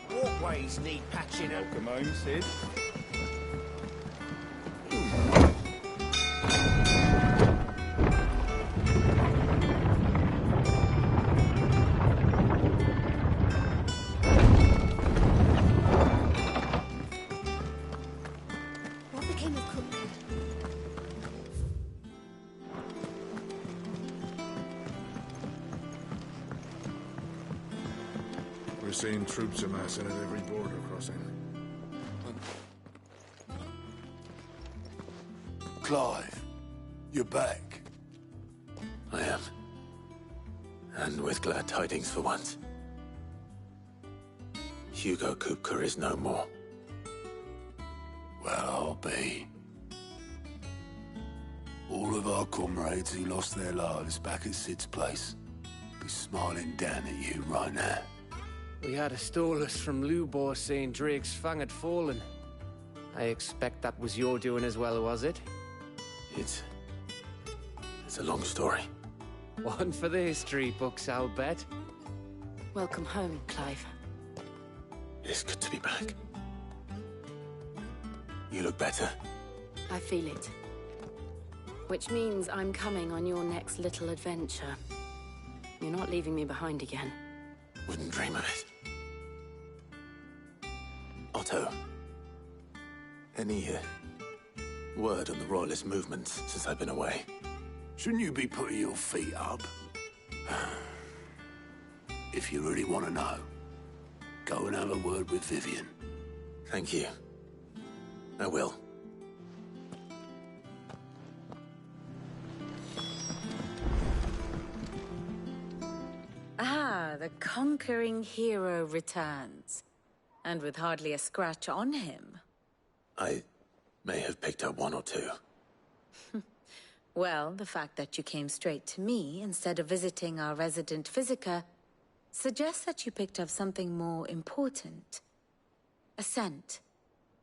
Walkways need patching up. Welcome home, Sid. What became of Cook? We're seeing troops amassing at every border crossing. Clive, you're back. I am. And with glad tidings for once. Hugo Kupka is no more. Well, I'll be. All of our comrades who lost their lives back at Sid's place be smiling down at you right now. We had a stolus from Lubor saying Drake's fang had fallen. I expect that was your doing as well, was it? It's a long story. One for the history books, I'll bet. Welcome home, Clive. It's good to be back. You look better. I feel it. Which means I'm coming on your next little adventure. You're not leaving me behind again. Wouldn't dream of it. Otto. Any word on the Royalist movement since I've been away? Shouldn't you be putting your feet up? If you really want to know, go and have a word with Vivian. Thank you. I will. Ah, the conquering hero returns. And with hardly a scratch on him. I may have picked up one or two. Well, the fact that you came straight to me instead of visiting our resident physiker suggests that you picked up something more important. A scent.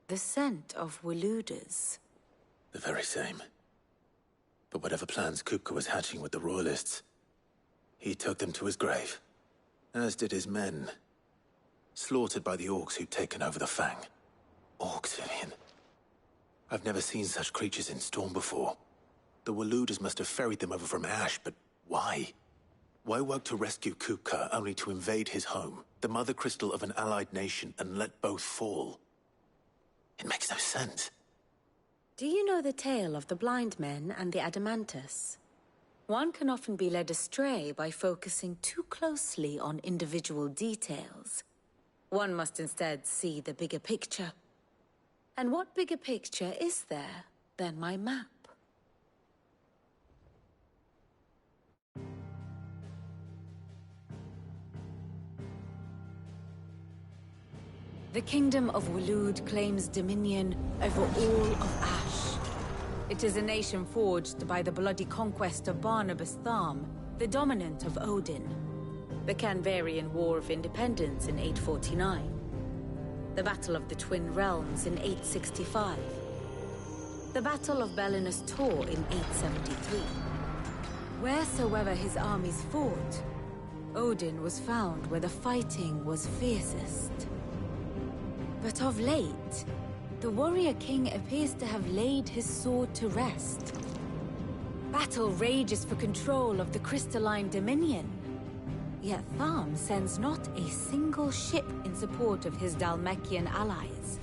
The scent of Waludas. The very same. But whatever plans Kupka was hatching with the Royalists, he took them to his grave. As did his men. Slaughtered by the orcs who'd taken over the Fang. Orcs, Vivian. I've never seen such creatures in Storm before. The Waludas must have ferried them over from Ash, but why? Why work to rescue Kupka only to invade his home, the mother crystal of an allied nation, and let both fall? It makes no sense. Do you know the tale of the blind men and the Adamantus? One can often be led astray by focusing too closely on individual details. One must instead see the bigger picture. And what bigger picture is there than my map? The Kingdom of Waloed claims dominion over all of Ash. It is a nation forged by the bloody conquest of Barnabas Tharm, the dominant of Odin. The Canvarian War of Independence in 849. The Battle of the Twin Realms in 865. The Battle of Belinus Tor in 873. Wheresoever his armies fought, Odin was found where the fighting was fiercest. But of late, the warrior king appears to have laid his sword to rest. Battle rages for control of the crystalline dominion. Yet Tharm sends not a single ship in support of his Dhalmekian allies.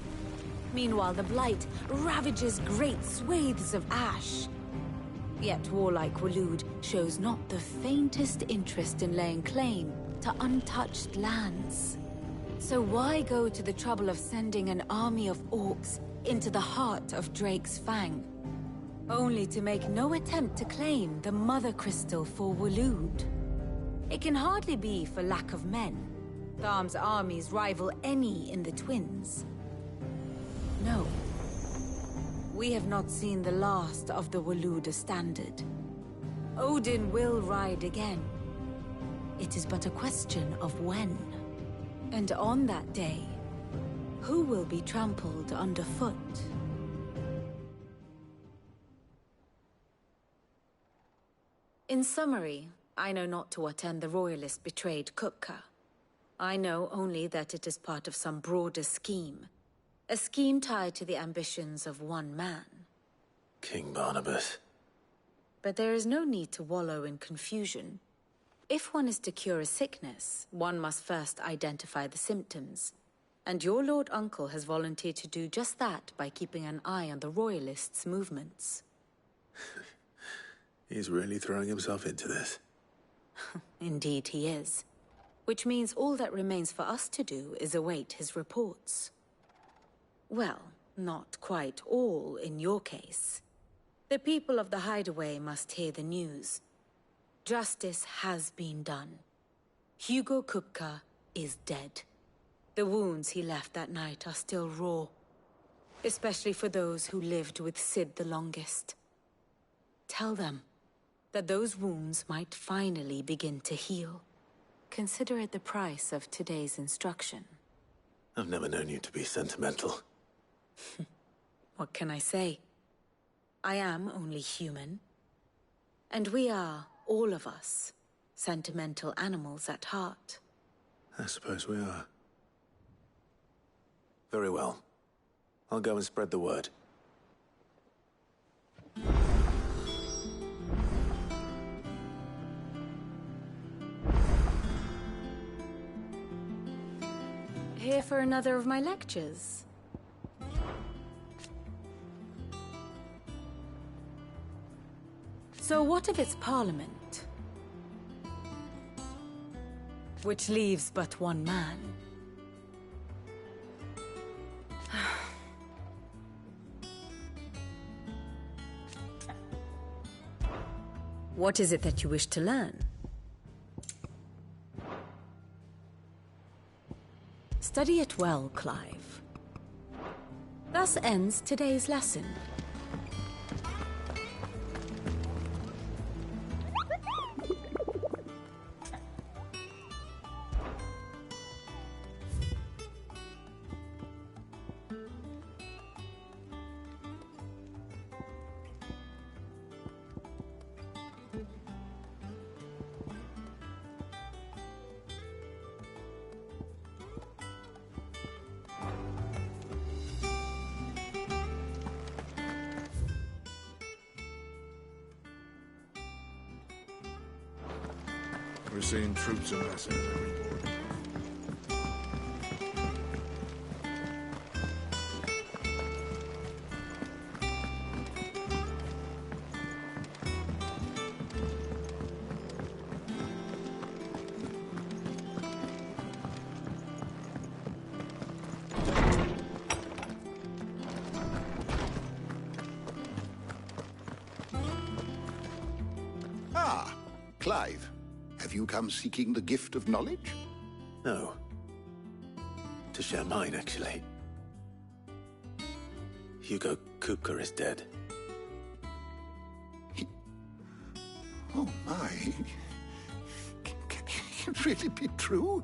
Meanwhile, the Blight ravages great swathes of Ash. Yet warlike Waloed shows not the faintest interest in laying claim to untouched lands. So why go to the trouble of sending an army of orcs into the heart of Drake's Fang, only to make no attempt to claim the Mother Crystal for Waloed? It can hardly be for lack of men. Tharm's armies rival any in the Twins. No. We have not seen the last of the Waluda standard. Odin will ride again. It is but a question of when. And on that day, who will be trampled underfoot? In summary, I know not to what end the Royalists betrayed Kupka. I know only that it is part of some broader scheme. A scheme tied to the ambitions of one man. King Barnabas. But there is no need to wallow in confusion. If one is to cure a sickness, one must first identify the symptoms. And your Lord Uncle has volunteered to do just that by keeping an eye on the Royalists' movements. He's really throwing himself into this. Indeed he is. Which means all that remains for us to do is await his reports. Well, not quite all in your case. The people of the Hideaway must hear the news. Justice has been done. Hugo Kupka is dead. The wounds he left that night are still raw. Especially for those who lived with Sid the longest. Tell them that those wounds might finally begin to heal. Consider it the price of today's instruction. I've never known you to be sentimental. What can I say? I am only human. And we are, all of us, sentimental animals at heart. I suppose we are. Very well. I'll go and spread the word. Here for another of my lectures? So what of its parliament? Which leaves but one man. What is it that you wish to learn? Study it well, Clive. Thus ends today's lesson. We're seeing troops amassing at every border. Ah, Clive. Have you come seeking the gift of knowledge? No. To share mine, actually. Hugo Kupka is dead. Oh, my. Can it really be true?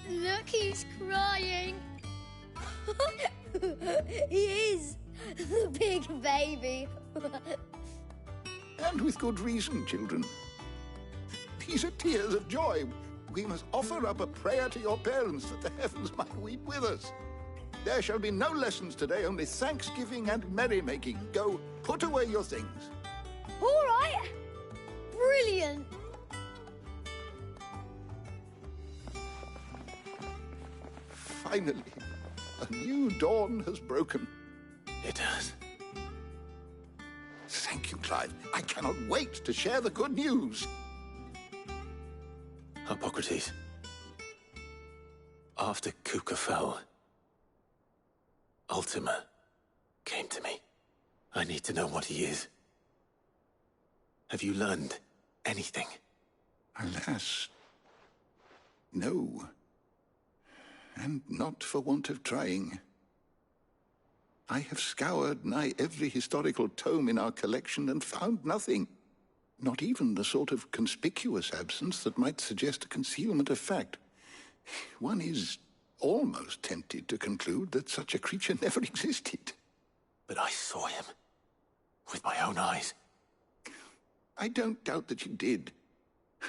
Look, he's crying. He is. The big baby. And with good reason, children. These are tears of joy. We must offer up a prayer to your parents that the heavens might weep with us. There shall be no lessons today, only thanksgiving and merrymaking. Go, put away your things. All right. Brilliant. Finally, a new dawn has broken. It has. Thank you, Clive. I cannot wait to share the good news. Hippocrates. After Kupka fell, Ultima came to me. I need to know what he is. Have you learned anything? Alas, no. And not for want of trying. I have scoured nigh every historical tome in our collection and found nothing. Not even the sort of conspicuous absence that might suggest a concealment of fact. One is almost tempted to conclude that such a creature never existed. But I saw him. With my own eyes. I don't doubt that you did.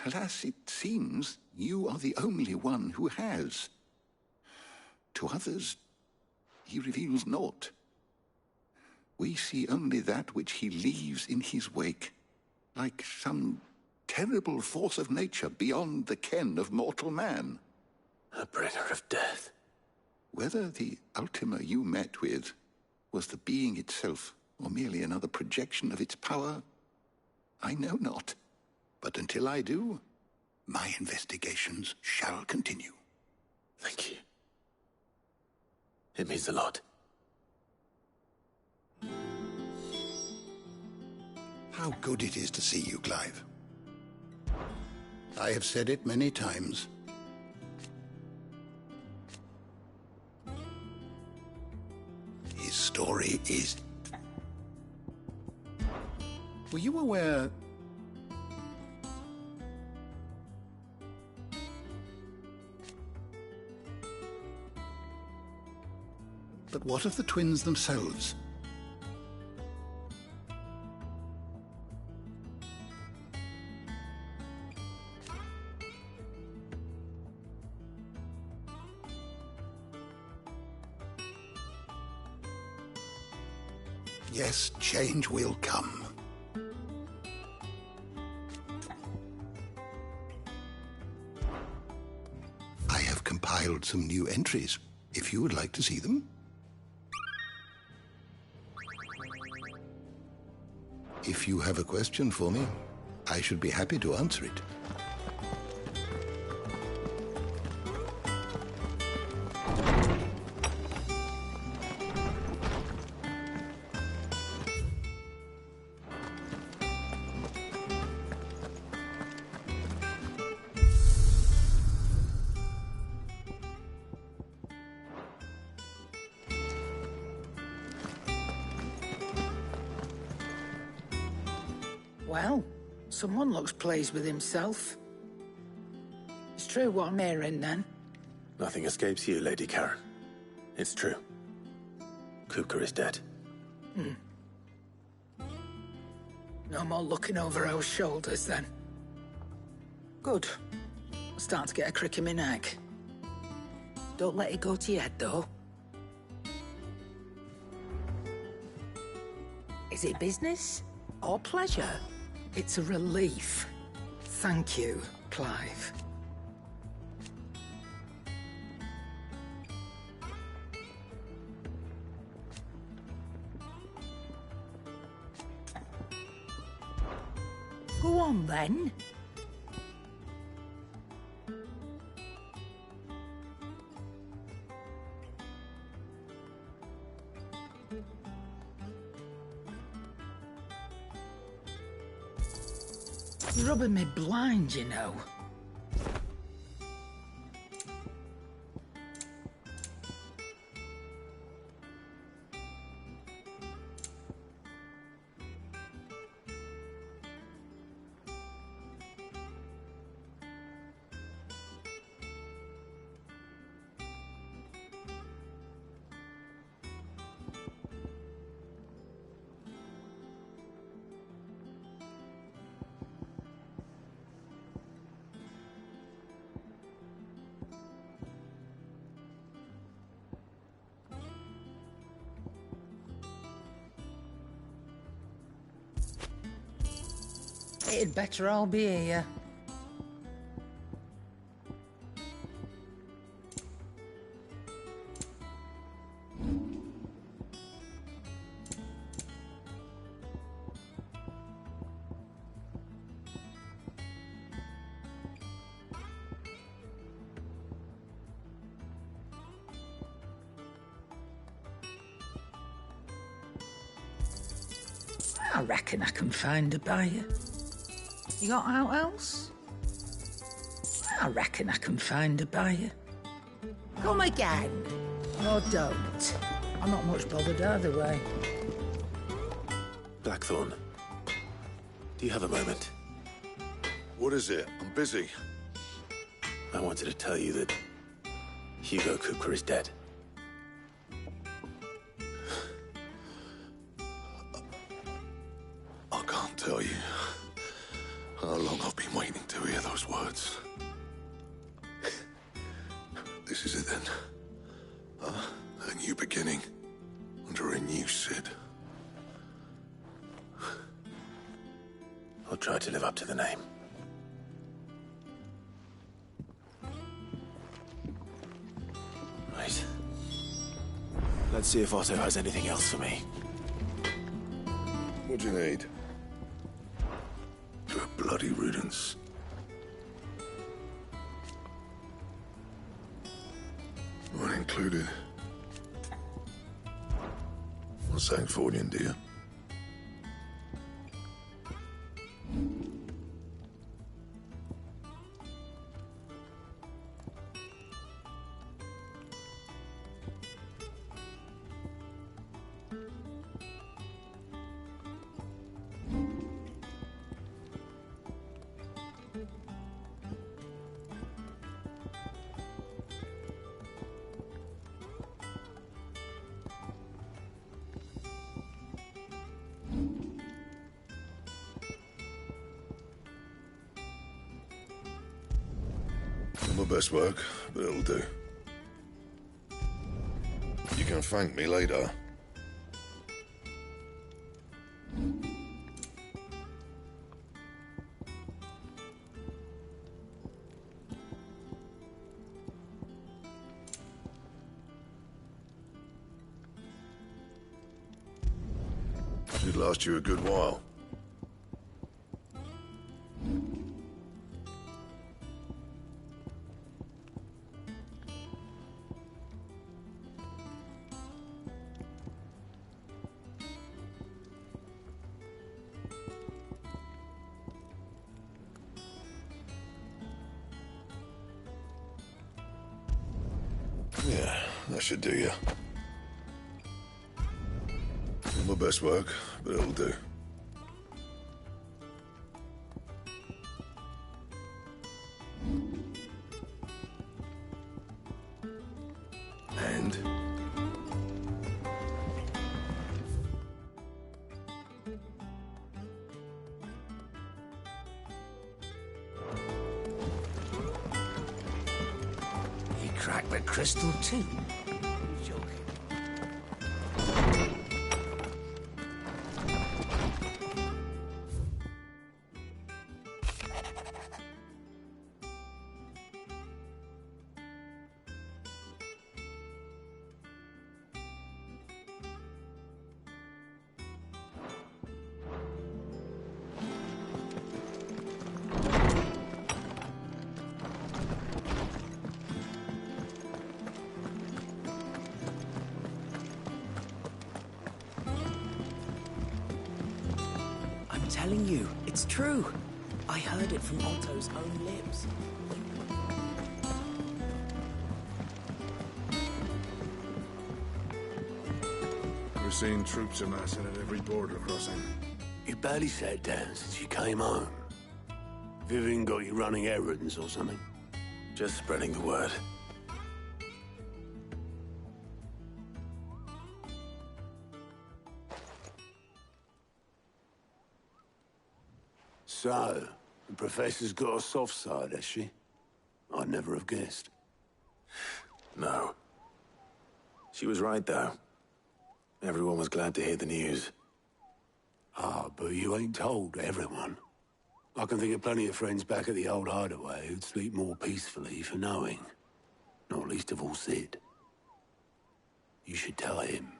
Alas, it seems you are the only one who has. To others, he reveals naught. We see only that which he leaves in his wake, like some terrible force of nature beyond the ken of mortal man. A bringer of death. Whether the Ultima you met with was the being itself, or merely another projection of its power, I know not. But until I do, my investigations shall continue. Thank you. It means a lot. How good it is to see you, Clive. I have said it many times. His story is... Were you aware... But what of the twins themselves? Yes, change will come. I have compiled some new entries, if you would like to see them. If you have a question for me, I should be happy to answer it. Well, someone looks pleased with himself. It's true what I'm hearing, then? Nothing escapes you, Lady Karen. It's true. Kupka is dead. No more looking over our shoulders, then. Good. I'm starting to get a crick in my neck. Don't let it go to your head, though. Is it business or pleasure? It's a relief. Thank you, Clive. Go on, then. You're rubbing me blind, you know. It'd better all be here. I reckon I can find a buyer. You got out else? I reckon I can find a buyer. Come again. No, don't. I'm not much bothered either way. Blackthorn, do you have a moment? What is it? I'm busy. I wanted to tell you that Hugo Kupka is dead. I can't tell you. words. This is it then. Huh? A new beginning. Under a new Cid. I'll try to live up to the name. Right. Let's see if Otto has anything else for me. What do you need? To a bloody riddance. One included. What's that for you, dear? Not my best work, but it'll do. You can thank me later. Should last you a good while. Yeah, that should do you. Not my best work, but it'll do. And? You cracked the crystal too. Joking. Telling you, it's true. I heard it from Otto's own lips. We're seeing troops amassing at every border crossing. You barely sat down since you came home. Vivian got you running errands or something? Just spreading the word. So, the Professor's got a soft side, has she? I'd never have guessed. No. She was right, though. Everyone was glad to hear the news. Ah, but you ain't told everyone. I can think of plenty of friends back at the old hideaway who'd sleep more peacefully for knowing. Not least of all Cid. You should tell him.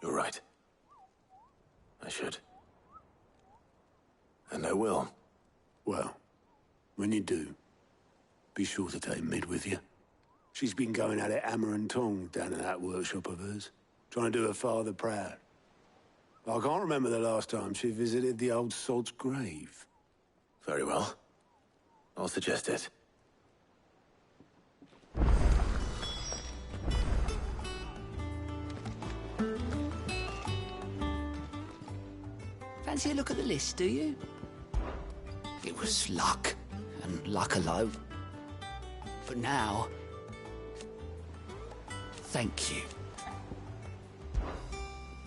You're right. I should. And I will. Well, when you do, be sure to take Mid with you. She's been going at it hammer and tong down in that workshop of hers, trying to do her father proud. I can't remember the last time she visited the old sod's grave. Very well. I'll suggest it. Fancy a look at the list, do you? It was luck, and luck alone. But now, thank you.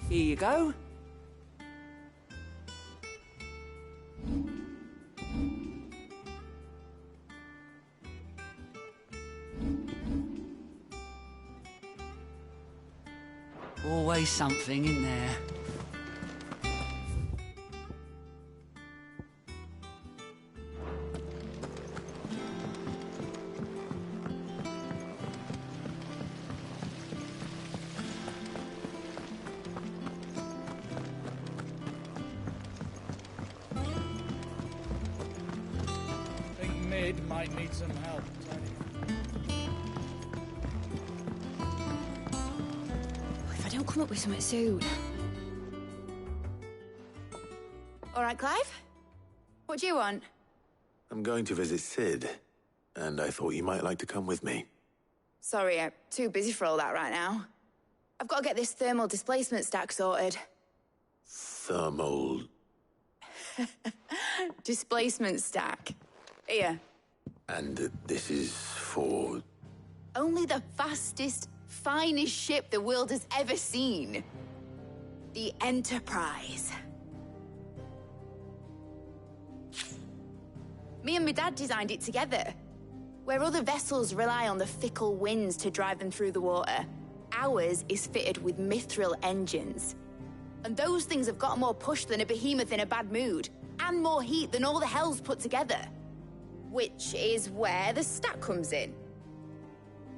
Here you go. Always something in there. Might need some help, Tony. If I don't come up with something soon. All right, Clive? What do you want? I'm going to visit Sid, and I thought you might like to come with me. Sorry, I'm too busy for all that right now. I've got to get this thermal displacement stack sorted. Thermal... displacement stack. Here. And this is for... Only the fastest, finest ship the world has ever seen. The Enterprise. Me and my dad designed it together. Where other vessels rely on the fickle winds to drive them through the water, ours is fitted with mithril engines. And those things have got more push than a behemoth in a bad mood, and more heat than all the hells put together. Which is where the stack comes in.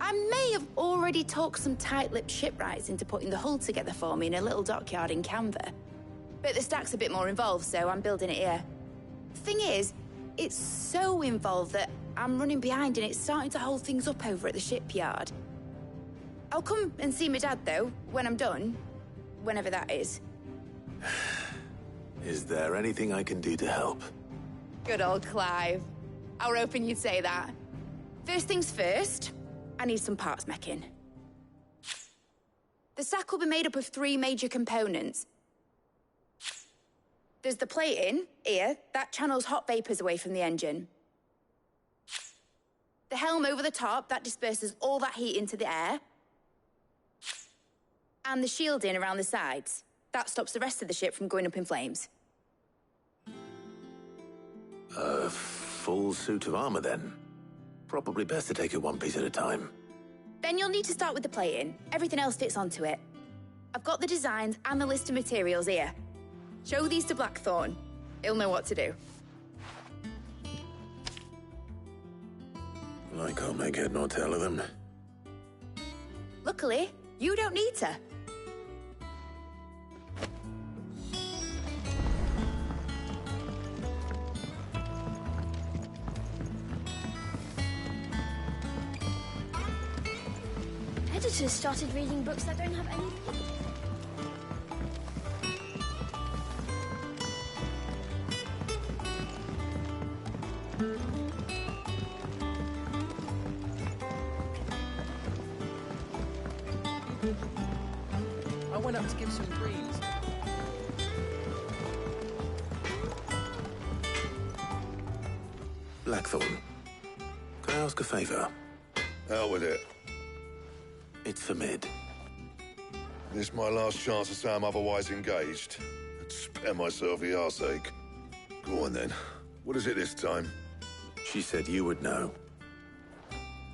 I may have already talked some tight-lipped shipwrights into putting the hull together for me in a little dockyard in Canva. But the stack's a bit more involved, so I'm building it here. Thing is, it's so involved that I'm running behind and it's starting to hold things up over at the shipyard. I'll come and see my dad, though, when I'm done. Whenever that is. Is there anything I can do to help? Good old Clive. I was hoping you'd say that. First things first, I need some parts meching. The stack will be made up of 3 major components. There's the plating, here, that channels hot vapors away from the engine. The helm over the top, that disperses all that heat into the air. And the shielding around the sides. That stops the rest of the ship from going up in flames. Full suit of armor, then. Probably best to take it one piece at a time. Then you'll need to start with the plating. Everything else fits onto it. I've got the designs and the list of materials here. Show these to Blackthorn. He'll know what to do. I can't make head nor tail of them. Luckily, you don't need to. Editors started reading books that don't have any... I went up to give some greens. Blackthorn, can I ask a favor? Hell with it. It's for Mid. This my last chance to say I'm otherwise engaged. I'd spare myself the arseache. Go on then. What is it this time? She said you would know.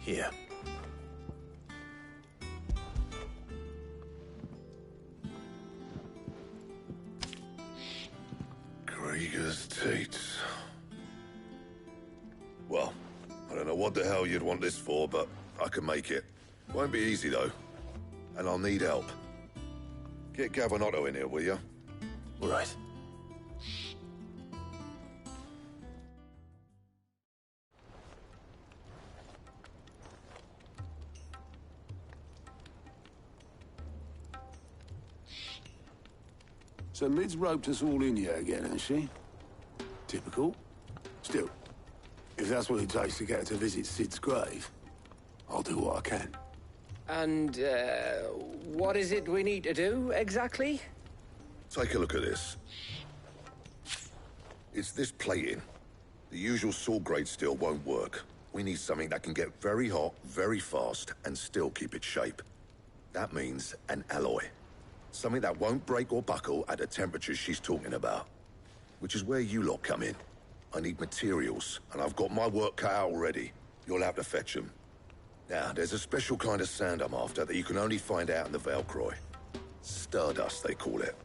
Here. Krieger's Tates. Well, I don't know what the hell you'd want this for, but I can make it. Won't be easy, though. And I'll need help. Get Gavin-Otto in here, will you? All right. So Mid's roped us all in here again, has she? Typical. Still, if that's what it takes to get her to visit Sid's grave, I'll do what I can. And, what is it we need to do, exactly? Take a look at this. It's this plating. The usual sword-grade steel won't work. We need something that can get very hot, very fast, and still keep its shape. That means an alloy. Something that won't break or buckle at the temperatures she's talking about. Which is where you lot come in. I need materials, and I've got my work cut out already. You'll have to fetch them. Now, there's a special kind of sand I'm after that you can only find out in the Valcroy. Stardust, they call it.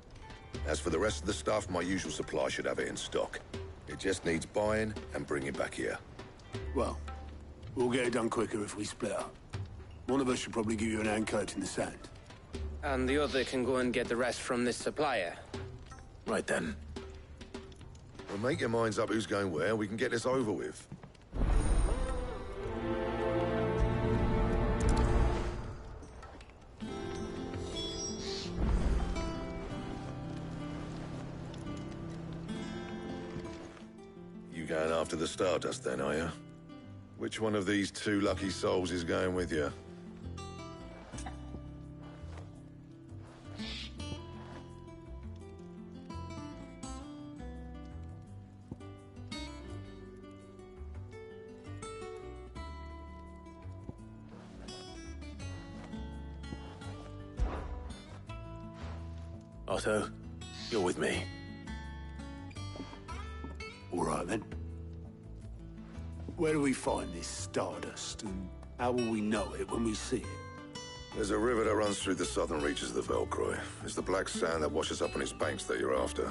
As for the rest of the stuff, my usual supply should have it in stock. It just needs buying and bringing back here. Well, we'll get it done quicker if we split up. One of us should probably give you an hand coat in the sand. And the other can go and get the rest from this supplier. Right then. Well, make your minds up who's going where, and we can get this over with. You going after the Stardust then, are you? Which one of these two lucky souls is going with you? Otto, you're with me. All right, then. Where do we find this Stardust, and how will we know it when we see it? There's a river that runs through the southern reaches of the Velcroy. It's the black sand that washes up on its banks that you're after.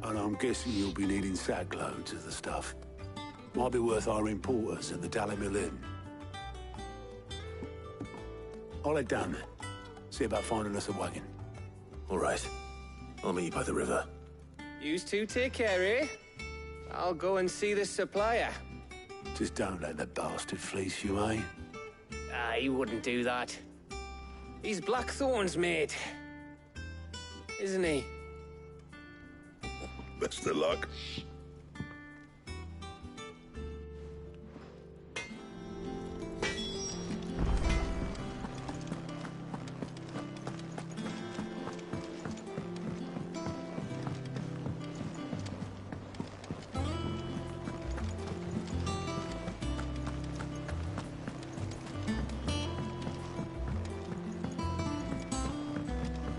And I'm guessing you'll be needing sack loads of the stuff. Might be worth our importers at the Dalimil Inn. I'll head down there. See about finding us a wagon. All right. I'll meet you by the river. Yous two take care, eh? I'll go and see this supplier. Just don't let the bastard fleece you, eh? Ah, he wouldn't do that. He's Blackthorn's mate. Isn't he? Best of luck.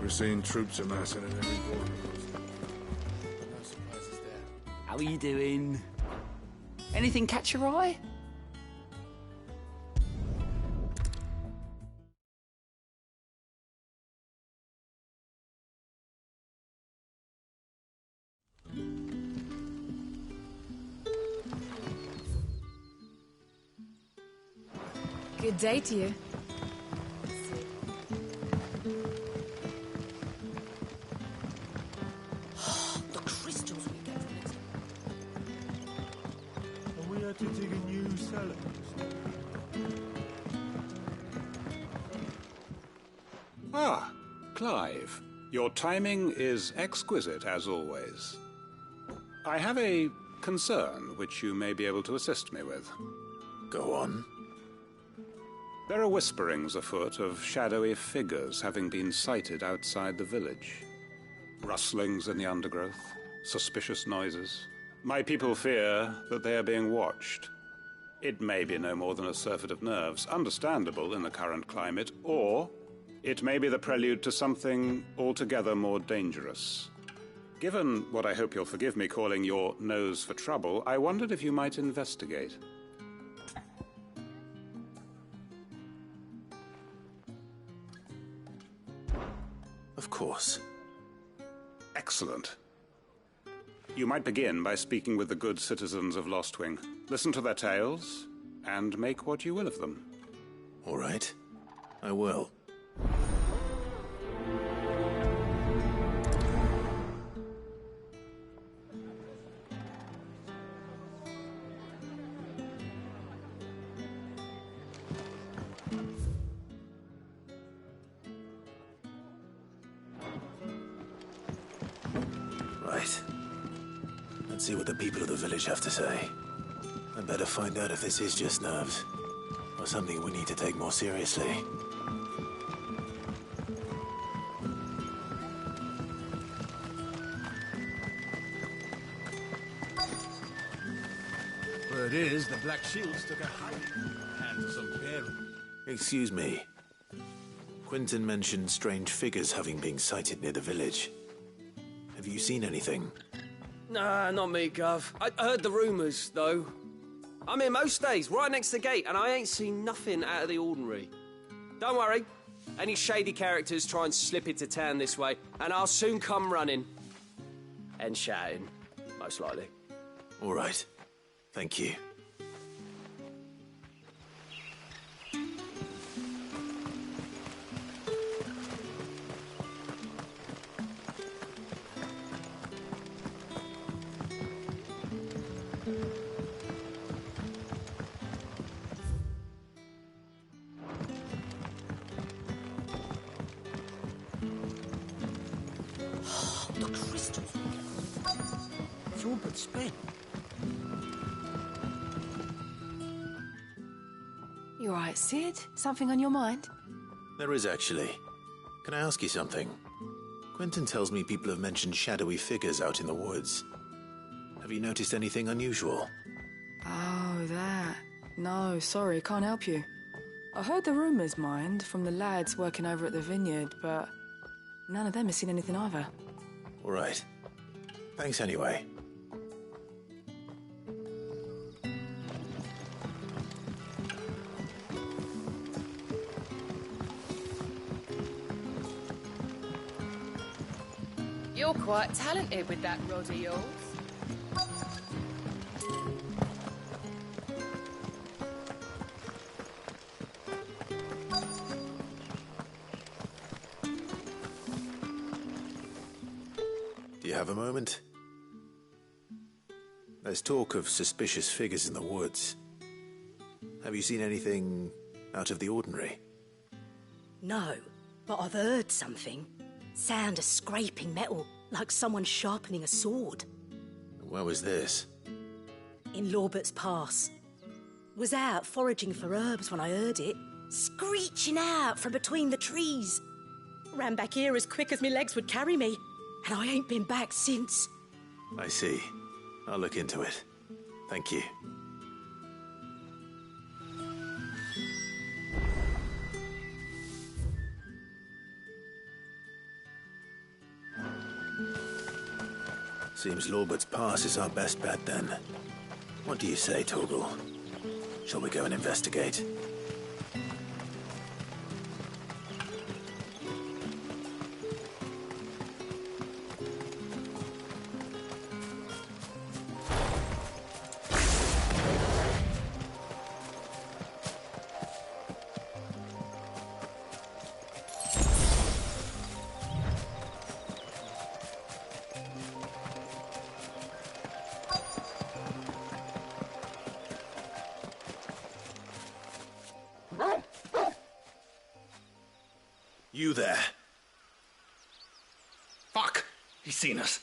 We're seeing troops amassing in every corner. No surprises there. How are you doing? Anything catch your eye? Good day to you. The crystals we get from it. And we had to dig a new cellar. Ah, Clive. Your timing is exquisite, as always. I have a concern which you may be able to assist me with. Go on. There are whisperings afoot of shadowy figures having been sighted outside the village. Rustlings in the undergrowth, suspicious noises. My people fear that they are being watched. It may be no more than a surfeit of nerves, understandable in the current climate, or it may be the prelude to something altogether more dangerous. Given what I hope you'll forgive me calling your nose for trouble, I wondered if you might investigate. Of course. Excellent. You might begin by speaking with the good citizens of Lostwing. Listen to their tales, and make what you will of them. All right. I will. Right. Let's see what the people of the village have to say. I'd better find out if this is just nerves, or something we need to take more seriously. Word is, the Black Shields took a hiding at the hands of some Baron. Excuse me. Quentin mentioned strange figures having been sighted near the village. Have you seen anything? Nah, not me, Gov. I heard the rumours, though. I'm here most days, right next to the gate, and I ain't seen nothing out of the ordinary. Don't worry, Any shady characters try and slip into town this way, and I'll soon come running. And shouting, most likely. All right. Thank you. You alright, Sid? Something on your mind? There is, actually. Can I ask you something? Quentin tells me people have mentioned shadowy figures out in the woods. Have you noticed anything unusual? Oh, that. No, sorry, can't help you. I heard the rumours, mind, from the lads working over at the vineyard, but none of them has seen anything either. All right. Thanks anyway. You're quite talented with that rod of yours. Do you have a moment? There's talk of suspicious figures in the woods. Have you seen anything out of the ordinary? No, but I've heard something. Sound of scraping metal, like someone sharpening a sword. Where was this? In Lorbert's Pass. Was out foraging for herbs when I heard it, screeching out from between the trees. Ran back here as quick as my legs would carry me, and I ain't been back since. I see. I'll look into it. Thank you. Seems Lorbert's Pass is our best bet, then. What do you say, Torgal? Shall we go and investigate? You there. Fuck! He's seen us.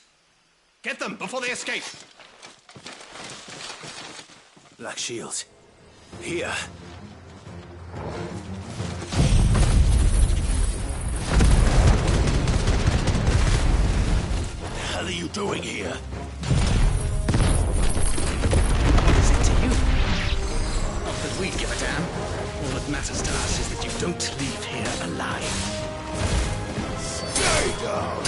Get them before they escape! Black Shields. Here. What the hell are you doing here? What is it to you? Not that we give a damn. All that matters to us is that you don't leave here alive. Stay down!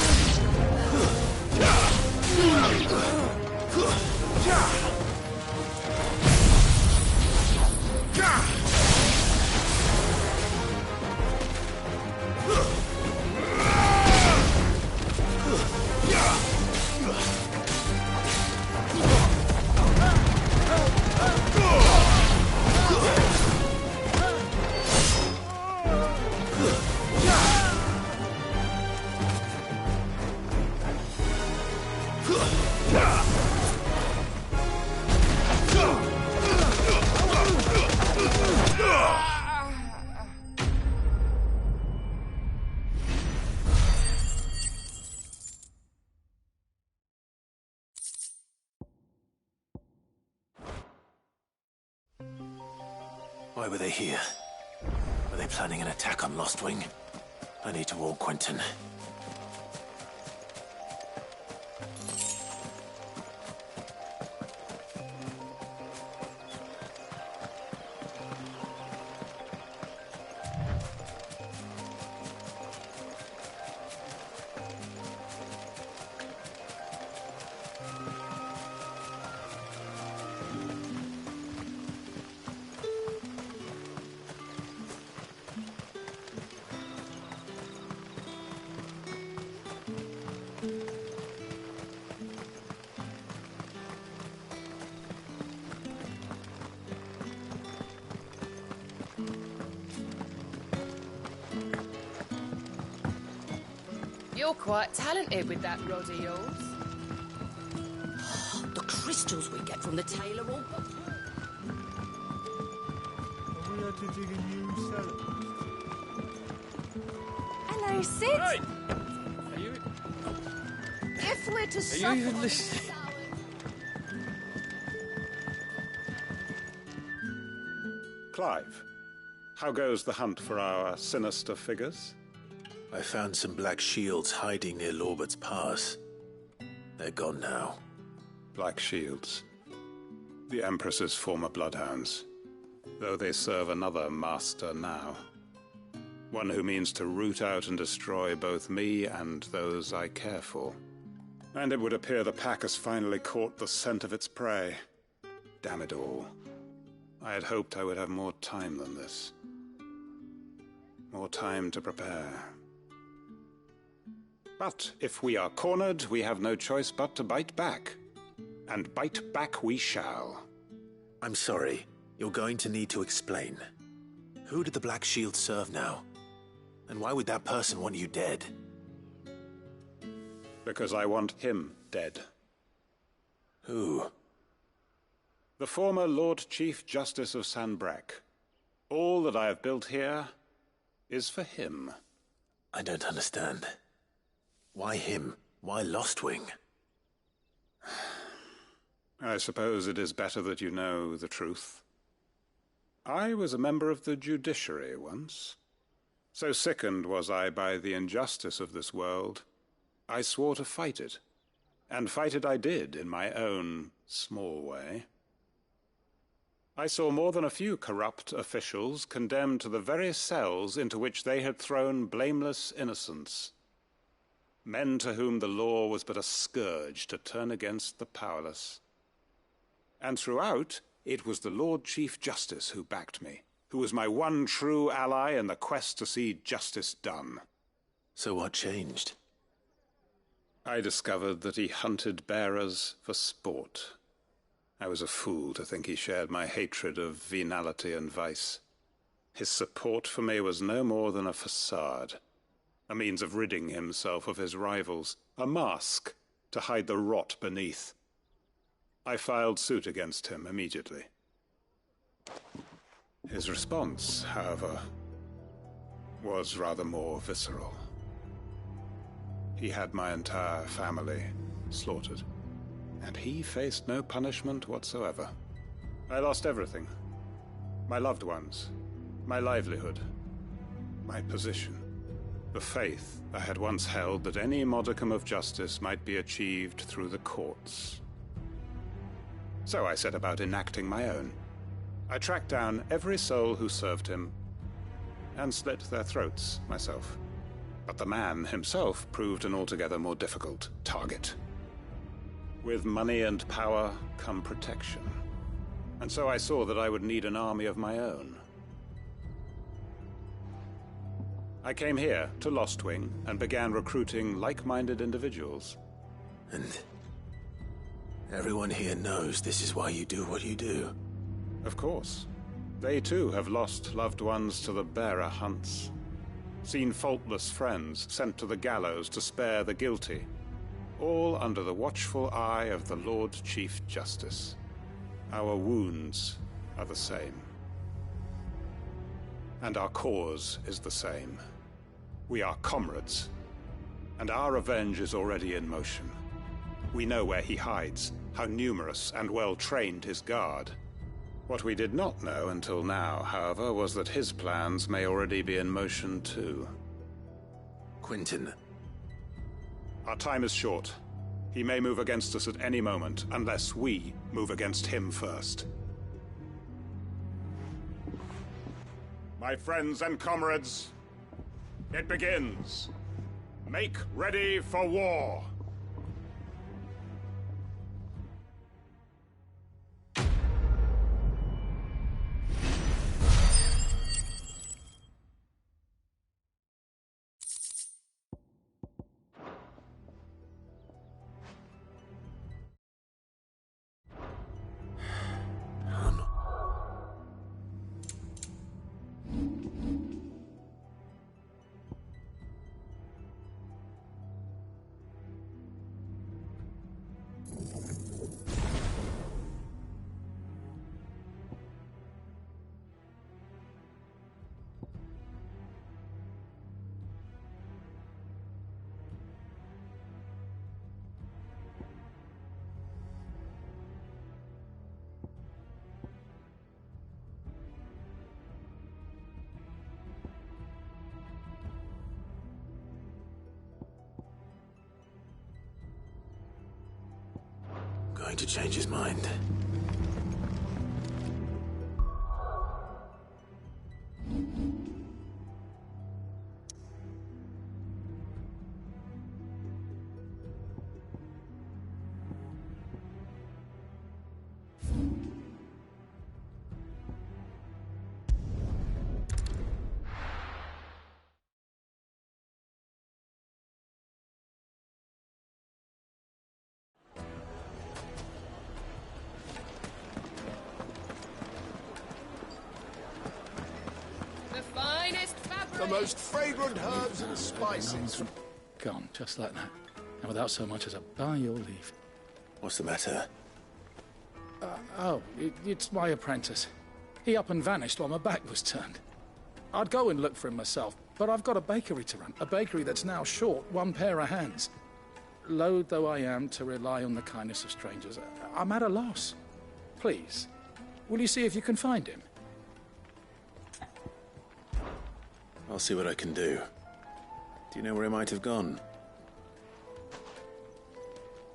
Why were they here? Were they planning an attack on Lostwing? I need to warn Quentin. You're quite talented with that rod of yours. The crystals we get from the tailor all... We had to dig a new cellar. Hello, Sid. Hey! Are you... If we're to Are suffer... you even listening? Clive, how goes the hunt for our sinister figures? I found some black shields hiding near Lorbert's Pass. They're gone now. Black shields. The Empress's former bloodhounds. Though they serve another master now. One who means to root out and destroy both me and those I care for. And it would appear the pack has finally caught the scent of its prey. Damn it all. I had hoped I would have more time than this. More time to prepare. But if we are cornered, we have no choice but to bite back. And bite back we shall. I'm sorry. You're going to need to explain. Who did the Black Shield serve now? And why would that person want you dead? Because I want him dead. Who? The former Lord Chief Justice of Sanbreque. All that I have built here is for him. I don't understand. Why him? Why Lostwing? I suppose it is better that you know the truth. I was a member of the judiciary once. So sickened was I by the injustice of this world, I swore to fight it. And fight it I did, in my own small way. I saw more than a few corrupt officials condemned to the very cells into which they had thrown blameless innocents. Men to whom the law was but a scourge to turn against the powerless. And throughout, it was the Lord Chief Justice who backed me, who was my one true ally in the quest to see justice done. So what changed? I discovered that he hunted bearers for sport. I was a fool to think he shared my hatred of venality and vice. His support for me was no more than a facade, a means of ridding himself of his rivals, a mask to hide the rot beneath. I filed suit against him immediately. His response, however, was rather more visceral. He had my entire family slaughtered, and he faced no punishment whatsoever. I lost everything. My loved ones, my livelihood, my position, the faith I had once held that any modicum of justice might be achieved through the courts. So I set about enacting my own. I tracked down every soul who served him, and slit their throats myself. But the man himself proved an altogether more difficult target. With money and power come protection. And so I saw that I would need an army of my own. I came here to Lostwing and began recruiting like-minded individuals. And everyone here knows this is why you do what you do. Of course. They too have lost loved ones to the bearer hunts. Seen faultless friends sent to the gallows to spare the guilty. All under the watchful eye of the Lord Chief Justice. Our wounds are the same. And our cause is the same. We are comrades. And our revenge is already in motion. We know where he hides, how numerous and well-trained his guard. What we did not know until now, however, was that his plans may already be in motion too. Quentin. Our time is short. He may move against us at any moment, unless we move against him first. My friends and comrades, it begins. Make ready for war. going to change his mind. The most fragrant herbs and spices. Gone, just like that. And without so much as a by your leave. What's the matter? It's my apprentice. He up and vanished while my back was turned. I'd go and look for him myself, but I've got a bakery to run. A bakery that's now short one pair of hands. Loath though I am to rely on the kindness of strangers, I'm at a loss. Please, will you see if you can find him? I'll see what I can do. Do you know where he might have gone?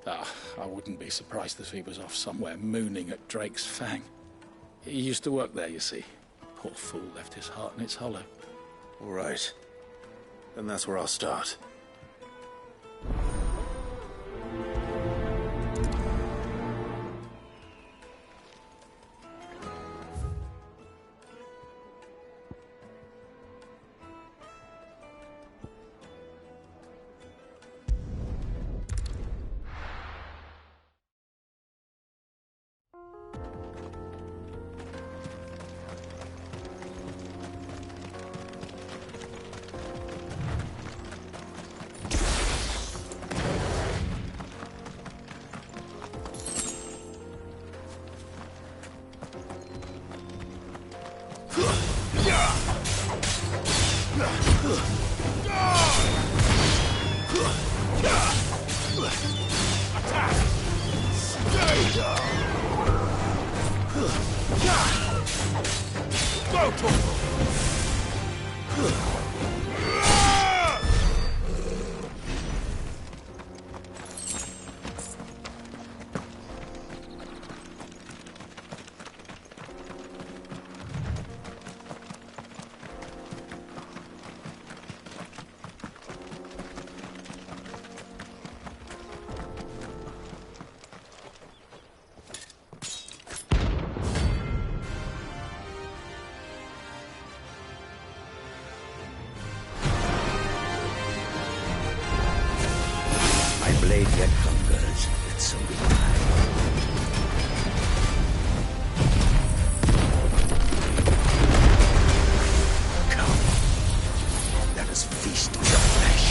I wouldn't be surprised if he was off somewhere mooning at Drake's Fang. He used to work there, you see. Poor fool left his heart in its hollow. All right. Then that's where I'll start. blade yet hungers, and so do I. Come, let us feast with the flesh.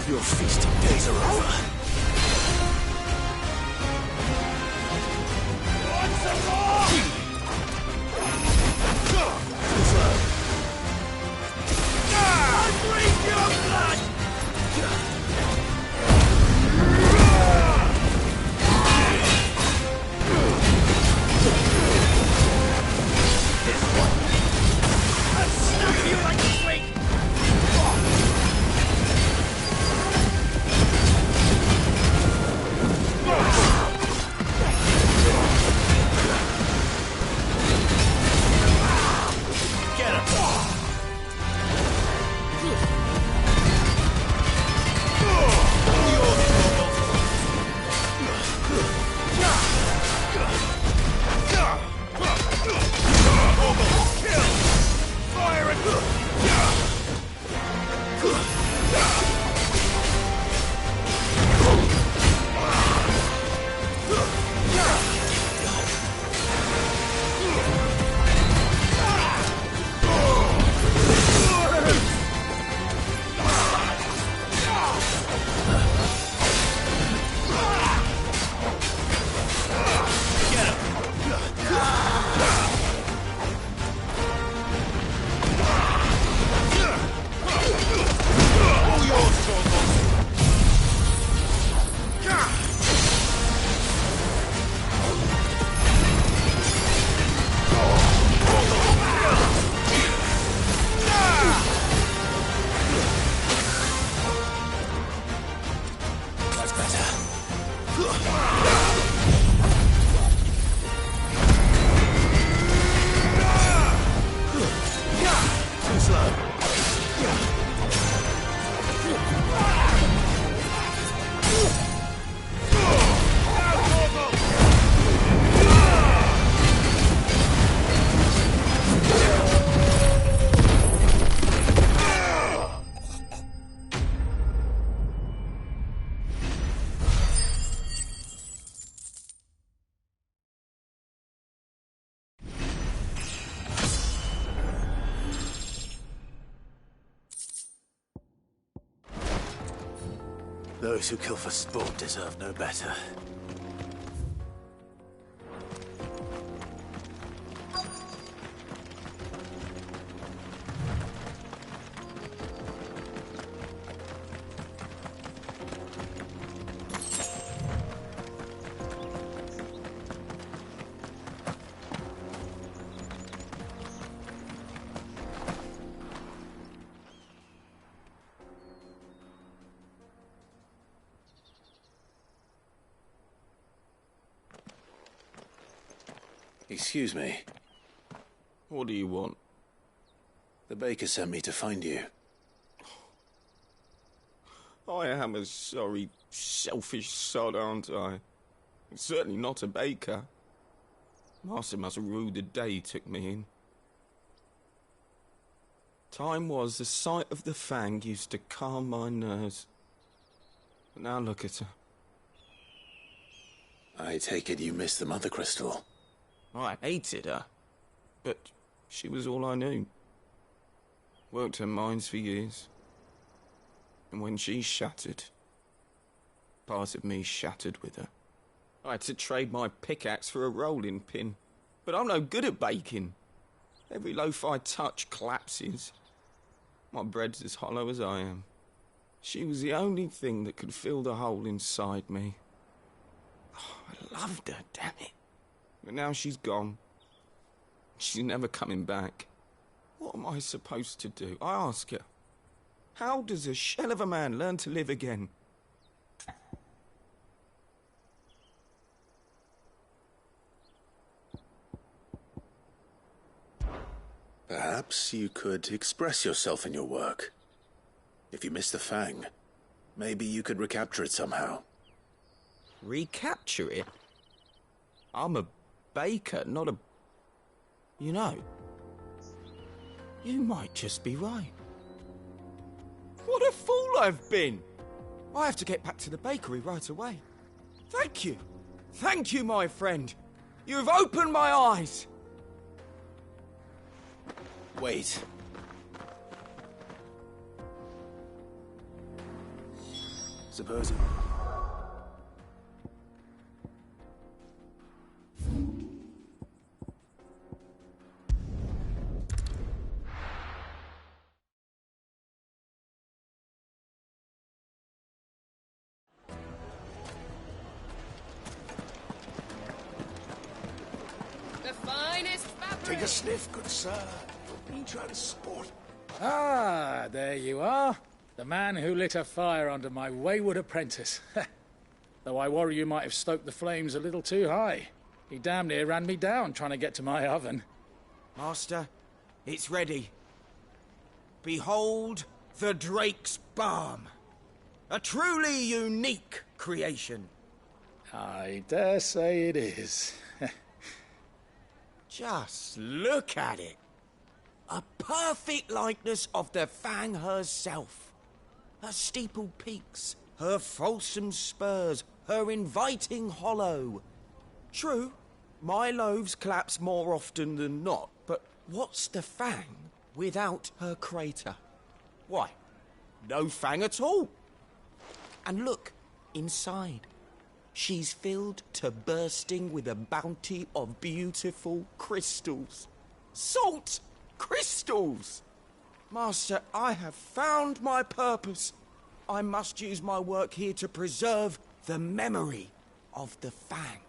Your feasting days are over. Those who kill for sport deserve no better. Excuse me. What do you want? The baker sent me to find you. I am a sorry, selfish sod, aren't I? Certainly not a baker. Master must have ruled the day he took me in. Time was the sight of the fang used to calm my nerves. But now look at her. I take it you missed the Mother Crystal. I hated her, but she was all I knew. Worked her mines for years. And when she shattered, part of me shattered with her. I had to trade my pickaxe for a rolling pin, but I'm no good at baking. Every loaf I touch collapses. My bread's as hollow as I am. She was the only thing that could fill the hole inside me. Oh, I loved her, damn it. But now she's gone. She's never coming back. What am I supposed to do? I ask her. How does a shell of a man learn to live again? Perhaps you could express yourself in your work. If you miss the fang, maybe you could recapture it somehow. Recapture it? I'm a baker, not a... You know, you might just be right. What a fool I've been! I have to get back to the bakery right away. Thank you. Thank you, my friend. You've opened my eyes. Wait. Supposing... Take a sniff, good sir. Be transport. Ah, there you are. The man who lit a fire under my wayward apprentice. Though I worry you might have stoked the flames a little too high. He damn near ran me down trying to get to my oven. Master, it's ready. Behold the Drake's Balm. A truly unique creation. I dare say it is. Just look at it. A perfect likeness of the Fang herself. Her steepled peaks, her fulsome spurs, her inviting hollow. True, my loaves collapse more often than not, but what's the Fang without her crater? Why, no Fang at all. And look, inside. She's filled to bursting with a bounty of beautiful crystals. Salt crystals! Master, I have found my purpose. I must use my work here to preserve the memory of the Fang.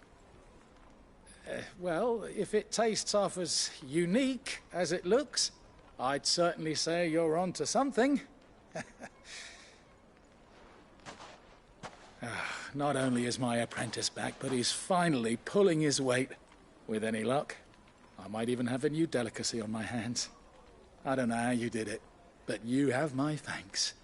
Well, if it tastes half as unique as it looks, I'd certainly say you're onto something. Not only is my apprentice back, but he's finally pulling his weight. With any luck, I might even have a new delicacy on my hands. I don't know how you did it, but you have my thanks.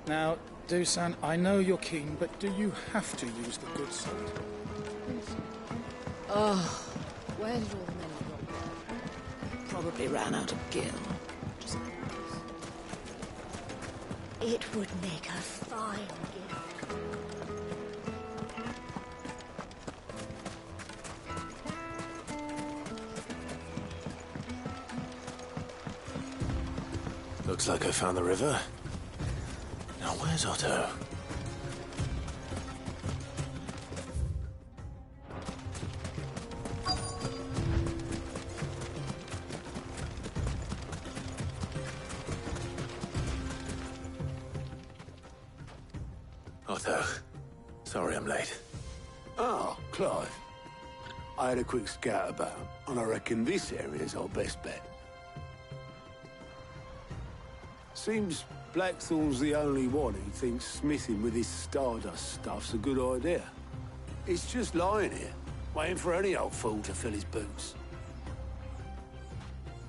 Now, Dusan, I know you're keen, but do you have to use the good side? Oh, where did all the men go? Probably ran out of gil. It would make a fine gift. Looks like I found the river. Now where's Otto? Otto, sorry I'm late. Oh, Clive. I had a quick scout about, and I reckon this area's our best bet. Seems Blackthorn's the only one who thinks smithing with this Stardust stuff's a good idea. It's just lying here, waiting for any old fool to fill his boots.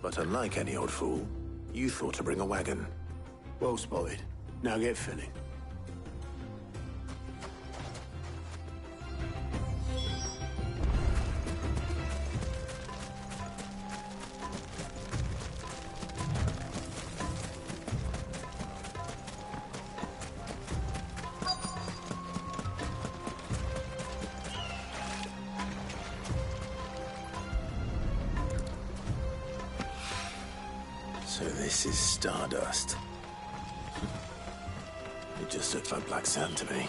But unlike any old fool, you thought to bring a wagon. Well spotted. Now get filling. So this is Stardust. It just looks like black sand to me.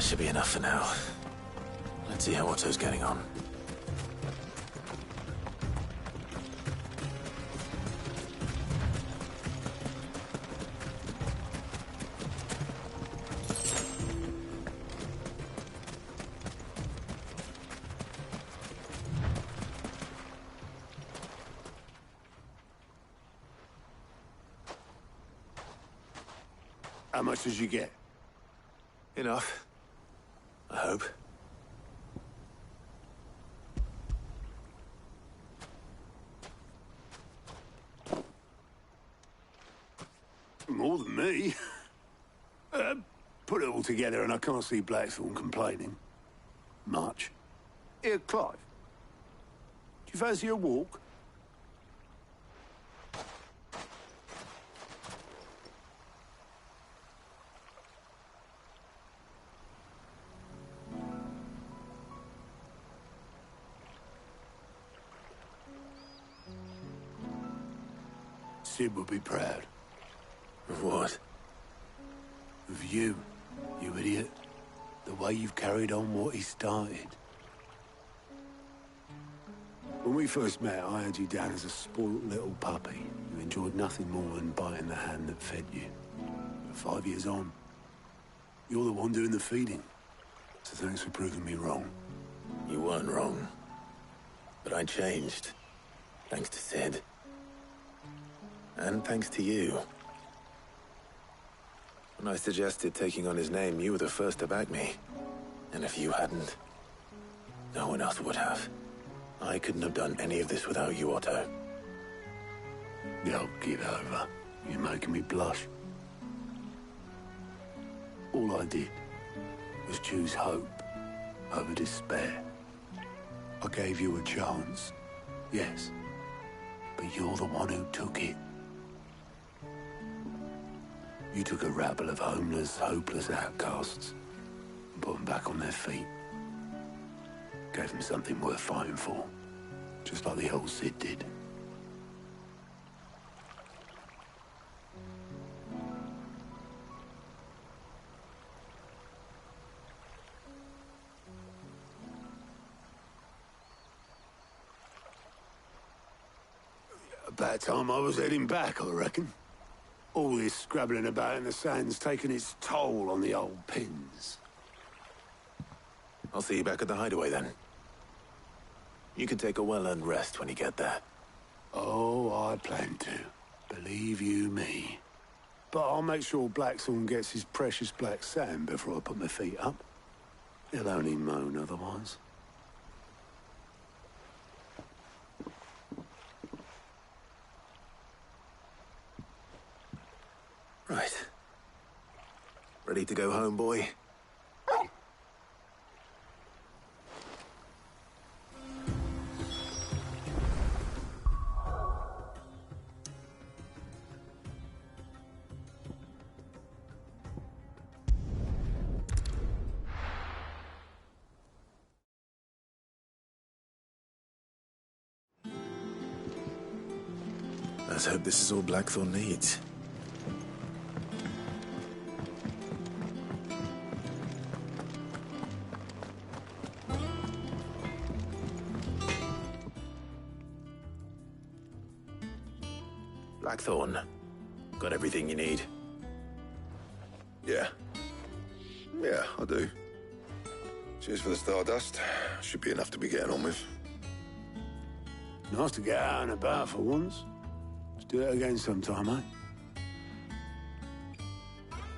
Should be enough for now. Let's see how Otto's getting on. How much did you get? Enough. I hope. More than me. Put it all together and I can't see Blackthorn complaining. Much. Here, Clive. Do you fancy a walk? Sid would be proud. Of what? Of you, you idiot. The way you've carried on what he started. When we first met, I had you down as a spoilt little puppy who enjoyed nothing more than biting the hand that fed you. But 5 years on, you're the one doing the feeding. So thanks for proving me wrong. You weren't wrong. But I changed. Thanks to Sid. And thanks to you. When I suggested taking on his name, you were the first to back me. And if you hadn't, no one else would have. I couldn't have done any of this without you, Otto. Yo, give over. You're making me blush. All I did was choose hope over despair. I gave you a chance, yes, but you're the one who took it. You took a rabble of homeless, hopeless outcasts and put them back on their feet. Gave them something worth fighting for, just like the old Cid did. About time I was heading back, I reckon. All this scrabbling about in the sand's taken its toll on the old pins. I'll see you back at the hideaway then. You can take a well-earned rest when you get there. Oh, I plan to. Believe you me. But I'll make sure Blackthorn gets his precious black sand before I put my feet up. He'll only moan otherwise. Right. Ready to go home, boy? Let's hope this is all Blackthorn needs. Blackthorn, got everything you need? Yeah. Yeah, I do. Cheers for the stardust. Should be enough to be getting on with. Nice to get out and about for once. Let's do it again sometime, eh?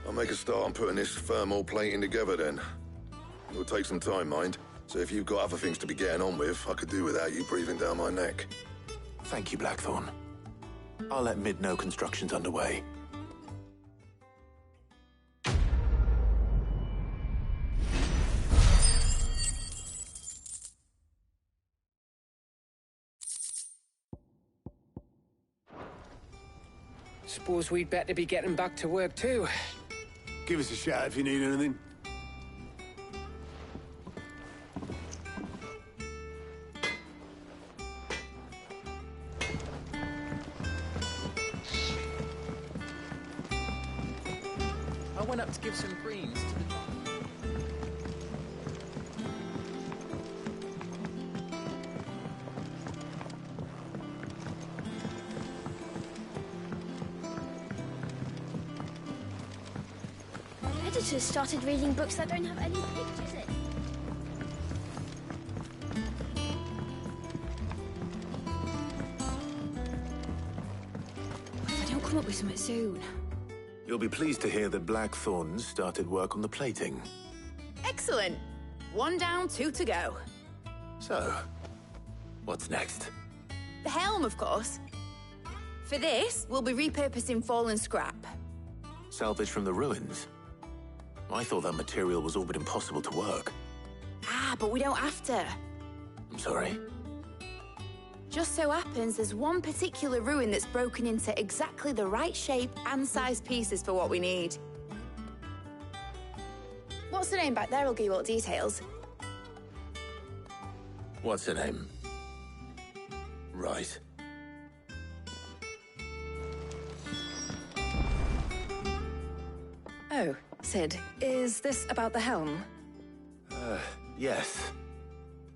I'll make a start on putting this thermal plating together then. It'll take some time, mind. So if you've got other things to be getting on with, I could do without you breathing down my neck. Thank you, Blackthorn. I'll let Mid know construction's underway. Suppose we'd better be getting back to work too. Give us a shout if you need anything. I went up to give some greens to the doctor. Editors started reading books that don't have any pictures in. If I don't come up with something soon. You'll be pleased to hear that Blackthorn started work on the plating. Excellent. 1 down, 2 to go. So, what's next? The helm, of course. For this, we'll be repurposing fallen scrap. Salvage from the ruins? I thought that material was all but impossible to work. Ah, but we don't have to. I'm sorry. Just so happens there's one particular ruin that's broken into exactly the right shape and size pieces for what we need. What's the name back there? I'll give you all the details. What's her name? Right. Oh, Sid, is this about the helm? Yes.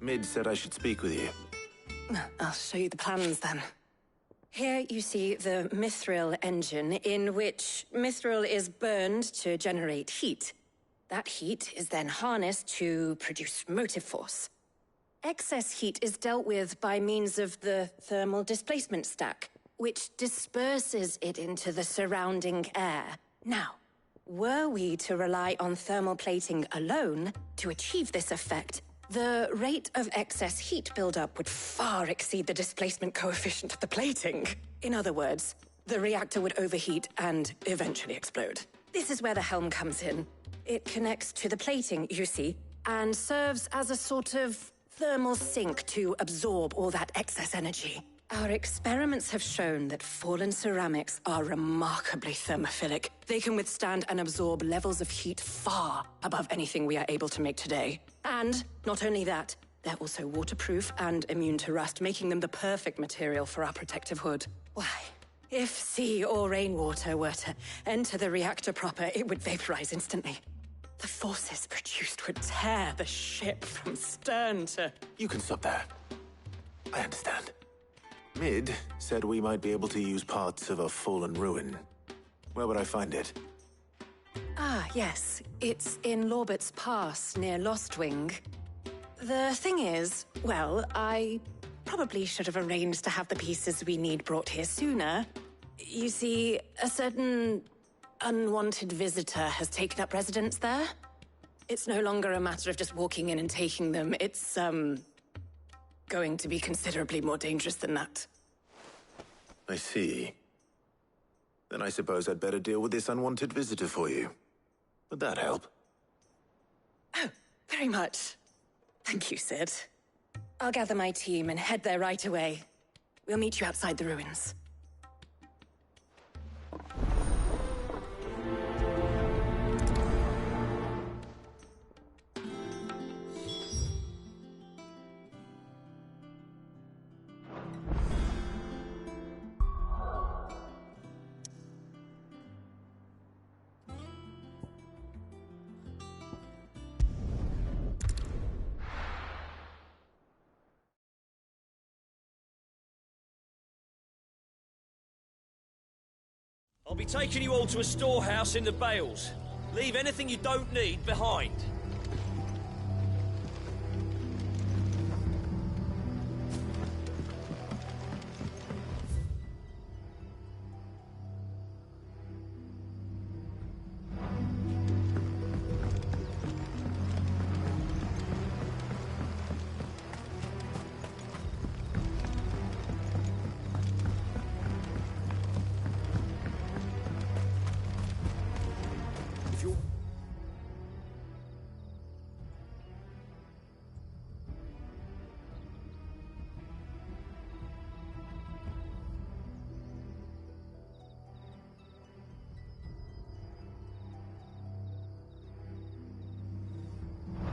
Mid said I should speak with you. I'll show you the plans then. Here you see the mithril engine, in which mithril is burned to generate heat. That heat is then harnessed to produce motive force. Excess heat is dealt with by means of the thermal displacement stack, which disperses it into the surrounding air. Now, were we to rely on thermal plating alone to achieve this effect, the rate of excess heat buildup would far exceed the displacement coefficient of the plating. In other words, the reactor would overheat and eventually explode. This is where the helm comes in. It connects to the plating, you see, and serves as a sort of thermal sink to absorb all that excess energy. Our experiments have shown that fallen ceramics are remarkably thermophilic. They can withstand and absorb levels of heat far above anything we are able to make today. And not only that, they're also waterproof and immune to rust, making them the perfect material for our protective hood. Why, if sea or rainwater were to enter the reactor proper, it would vaporize instantly. The forces produced would tear the ship from stern to... You can stop there. I understand. Mid said we might be able to use parts of a fallen ruin. Where would I find it? Ah, yes. It's in Lorbert's Pass, near Lostwing. The thing is, well, I probably should have arranged to have the pieces we need brought here sooner. You see, a certain unwanted visitor has taken up residence there. It's no longer a matter of just walking in and taking them. It's, going to be considerably more dangerous than that. I see. Then I suppose I'd better deal with this unwanted visitor for you. Would that help? Oh, very much. Thank you, Sid. I'll gather my team and head there right away. We'll meet you outside the ruins. I'll be taking you all to a storehouse in the Bales. Leave anything you don't need behind.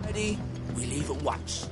Ready? We leave at once.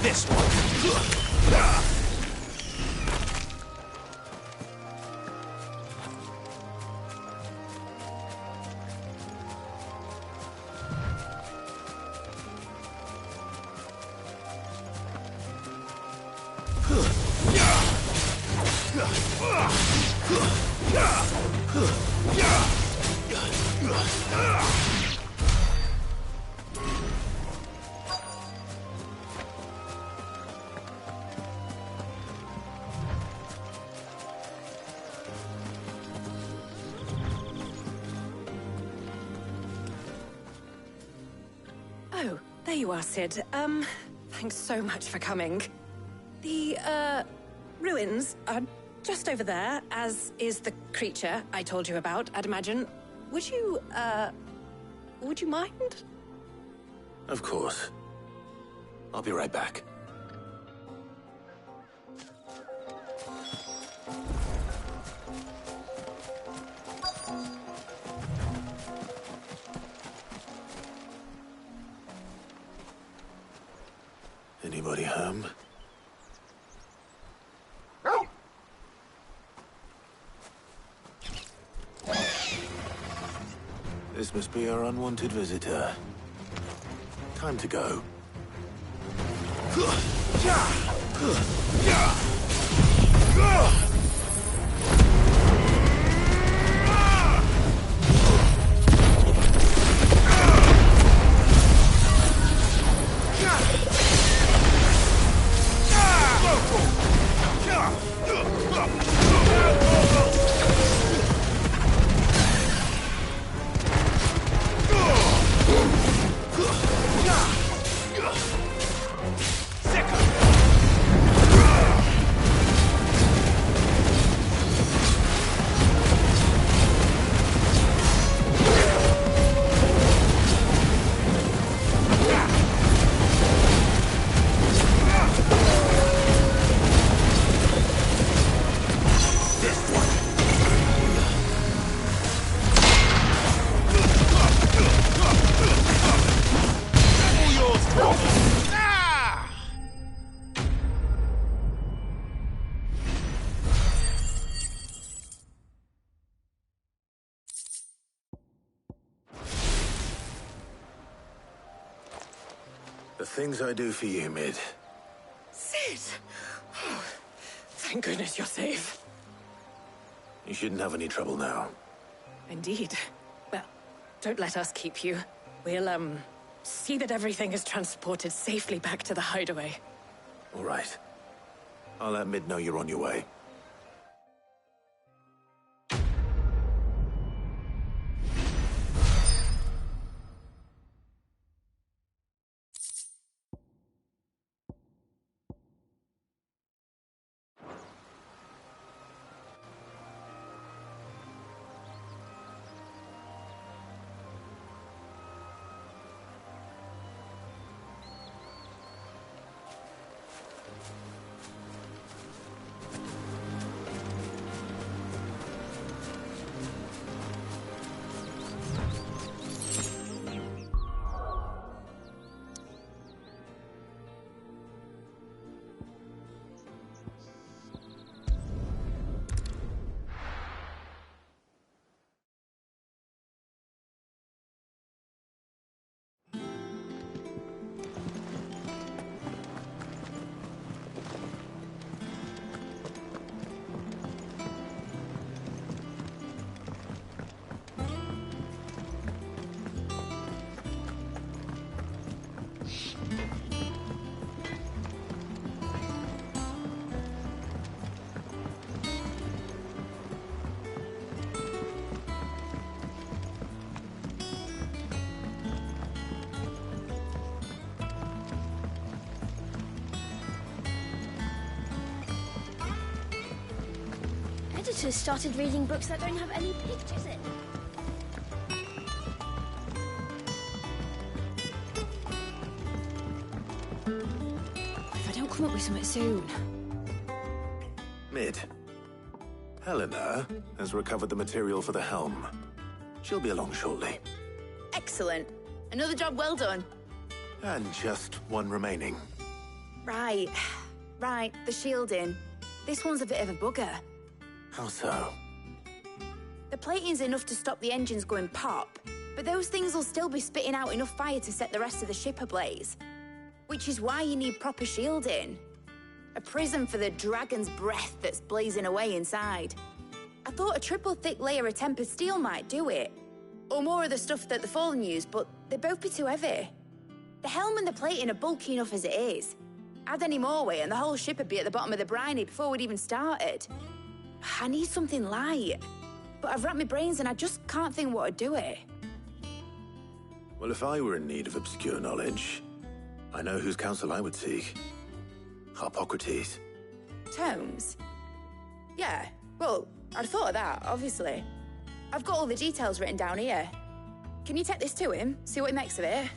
This one. Oh, there you are, Sid. Thanks so much for coming. The, ruins are just over there, as is the creature I told you about, I'd imagine. Would you mind? Of course. I'll be right back. Anybody home? This must be our unwanted visitor. Time to go. The things I do for you, Mid. Sid! Oh, thank goodness you're safe. You shouldn't have any trouble now. Indeed. Well, don't let us keep you. We'll, see that everything is transported safely back to the hideaway. All right. I'll let Mid know you're on your way. Editors started reading books that don't have any pictures in. If I don't come up with something soon. Mid. Helena has recovered the material for the helm. She'll be along shortly. Excellent. Another job well done. And just one remaining. Right. Right, the shielding. This one's a bit of a bugger. How so? The plating's enough to stop the engines going pop, but those things will still be spitting out enough fire to set the rest of the ship ablaze. Which is why you need proper shielding. A prism for the dragon's breath that's blazing away inside. I thought a triple thick layer of tempered steel might do it. Or more of the stuff that the Fallen use, but they'd both be too heavy. The helm and the plating are bulky enough as it is. Add any more weight and the whole ship would be at the bottom of the briny before we'd even started. I need something light. But I've racked my brains and I just can't think what would do it. Well, if I were in need of obscure knowledge, I know whose counsel I would seek. Harpocrates. Tomes? Yeah, well, I'd thought of that, obviously. I've got all the details written down here. Can you take this to him, see what he makes of it?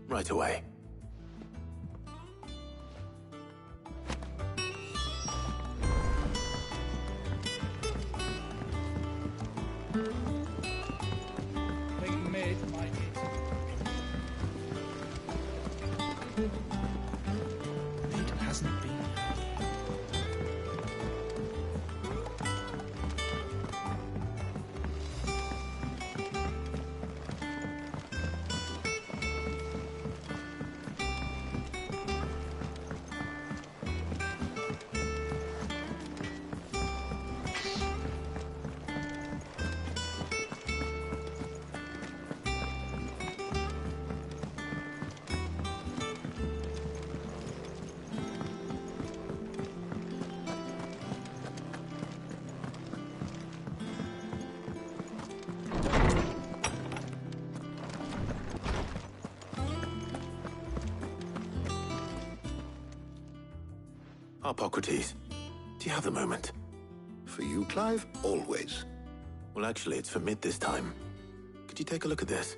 Right away. Harpocrates, do you have a moment? For you, Clive, always. Well, actually, it's for Mid this time. Could you take a look at this?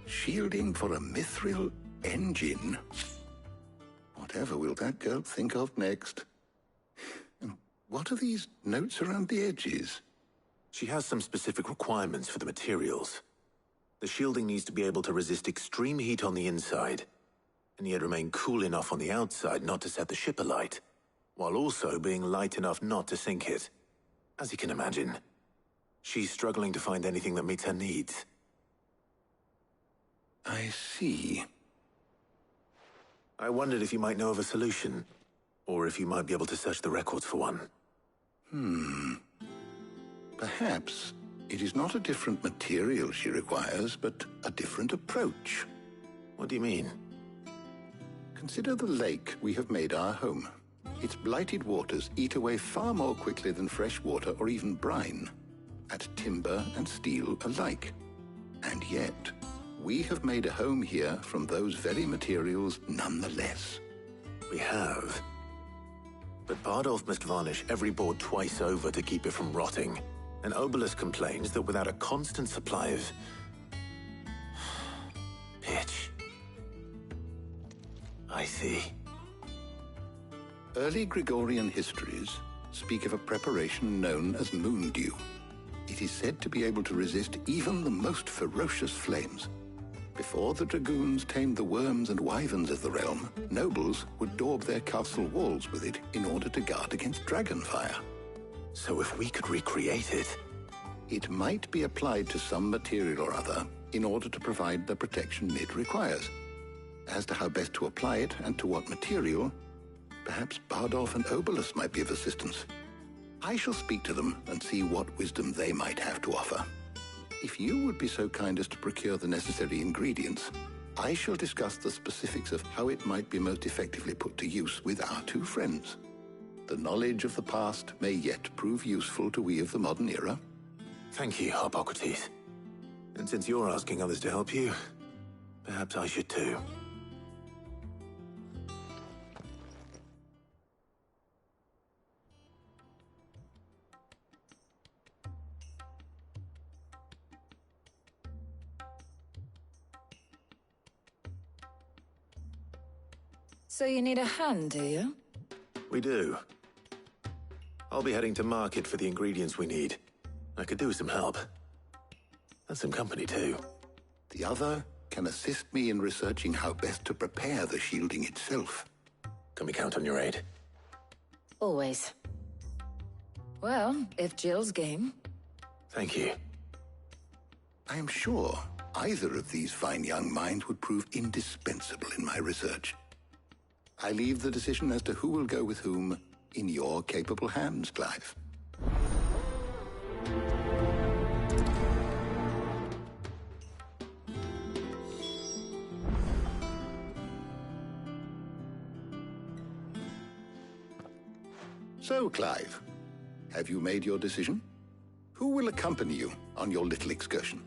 Shielding for a mithril engine. Whatever will that girl think of next? And what are these notes around the edges? She has some specific requirements for the materials. The shielding needs to be able to resist extreme heat on the inside, and yet remain cool enough on the outside not to set the ship alight, while also being light enough not to sink it. As you can imagine, she's struggling to find anything that meets her needs. I see. I wondered if you might know of a solution, or if you might be able to search the records for one. Perhaps it is not a different material she requires, but a different approach. What do you mean? Consider the lake we have made our home. Its blighted waters eat away far more quickly than fresh water or even brine, at timber and steel alike. And yet, we have made a home here from those very materials nonetheless. We have. But Bardolph must varnish every board twice over to keep it from rotting. And Obelus complains that without a constant supply of pitch. I see. Early Gregorian histories speak of a preparation known as moon dew. It is said to be able to resist even the most ferocious flames. Before the dragoons tamed the worms and wyverns of the realm, nobles would daub their castle walls with it in order to guard against dragon fire. So if we could recreate it... It might be applied to some material or other in order to provide the protection Mid requires. As to how best to apply it and to what material, perhaps Bardolph and Obelus might be of assistance. I shall speak to them and see what wisdom they might have to offer. If you would be so kind as to procure the necessary ingredients, I shall discuss the specifics of how it might be most effectively put to use with our two friends. The knowledge of the past may yet prove useful to we of the modern era. Thank you, Harpocrates. And since you're asking others to help you, perhaps I should too. So you need a hand, do you? We do. I'll be heading to market for the ingredients we need. I could do with some help. And some company, too. The other can assist me in researching how best to prepare the shielding itself. Can we count on your aid? Always. Well, if Jill's game. Thank you. I am sure either of these fine young minds would prove indispensable in my research. I leave the decision as to who will go with whom in your capable hands, Clive. So, Clive, have you made your decision? Who will accompany you on your little excursion?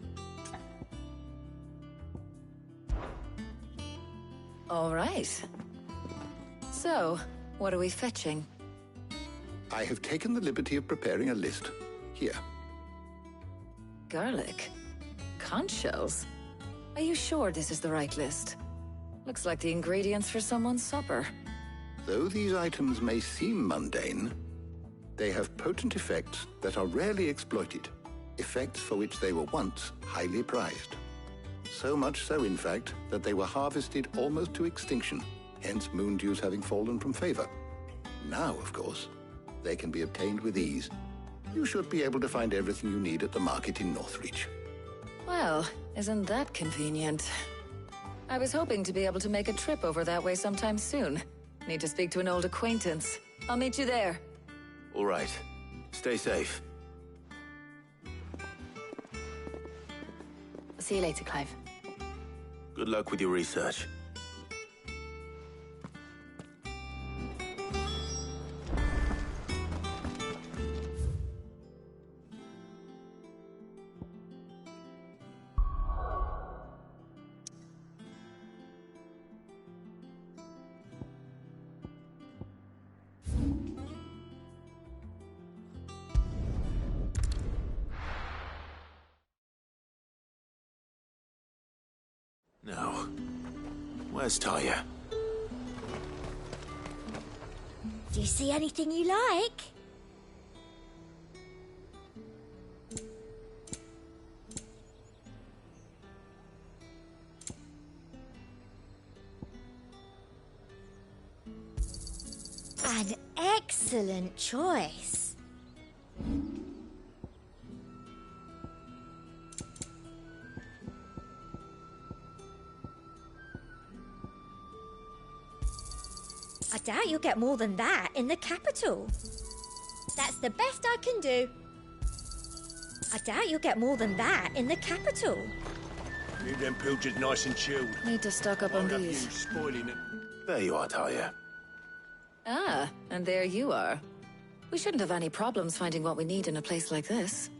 All right. So, what are we fetching? I have taken the liberty of preparing a list. Here. Garlic? Conch shells? Are you sure this is the right list? Looks like the ingredients for someone's supper. Though these items may seem mundane, they have potent effects that are rarely exploited, effects for which they were once highly prized. So much so, in fact, that they were harvested almost to extinction, hence moon dews having fallen from favor. Now, of course, they can be obtained with ease. You should be able to find everything you need at the market in Northreach. Well, isn't that convenient? I was hoping to be able to make a trip over that way sometime soon. Need to speak to an old acquaintance. I'll meet you there. All right. Stay safe. I'll see you later, Clive. Good luck with your research. Where's Talia? Do you see anything you like? An excellent choice. I doubt you'll get more than that in the capital. That's the best I can do. I doubt you'll get more than that in the capital. Leave them pilchards nice and chilled. Need to stock up on Won't have these. you spoiling it. There you are, Talia. Ah, and there you are. We shouldn't have any problems finding what we need in a place like this.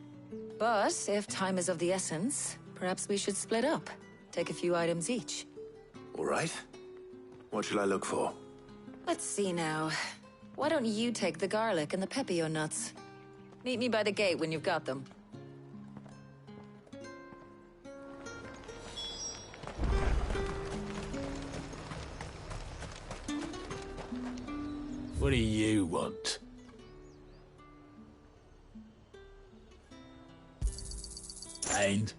But if time is of the essence, perhaps we should split up. Take a few items each. All right. What shall I look for? Let's see now. Why don't you take the garlic and the pepio nuts? Meet me by the gate when you've got them. What do you want? And?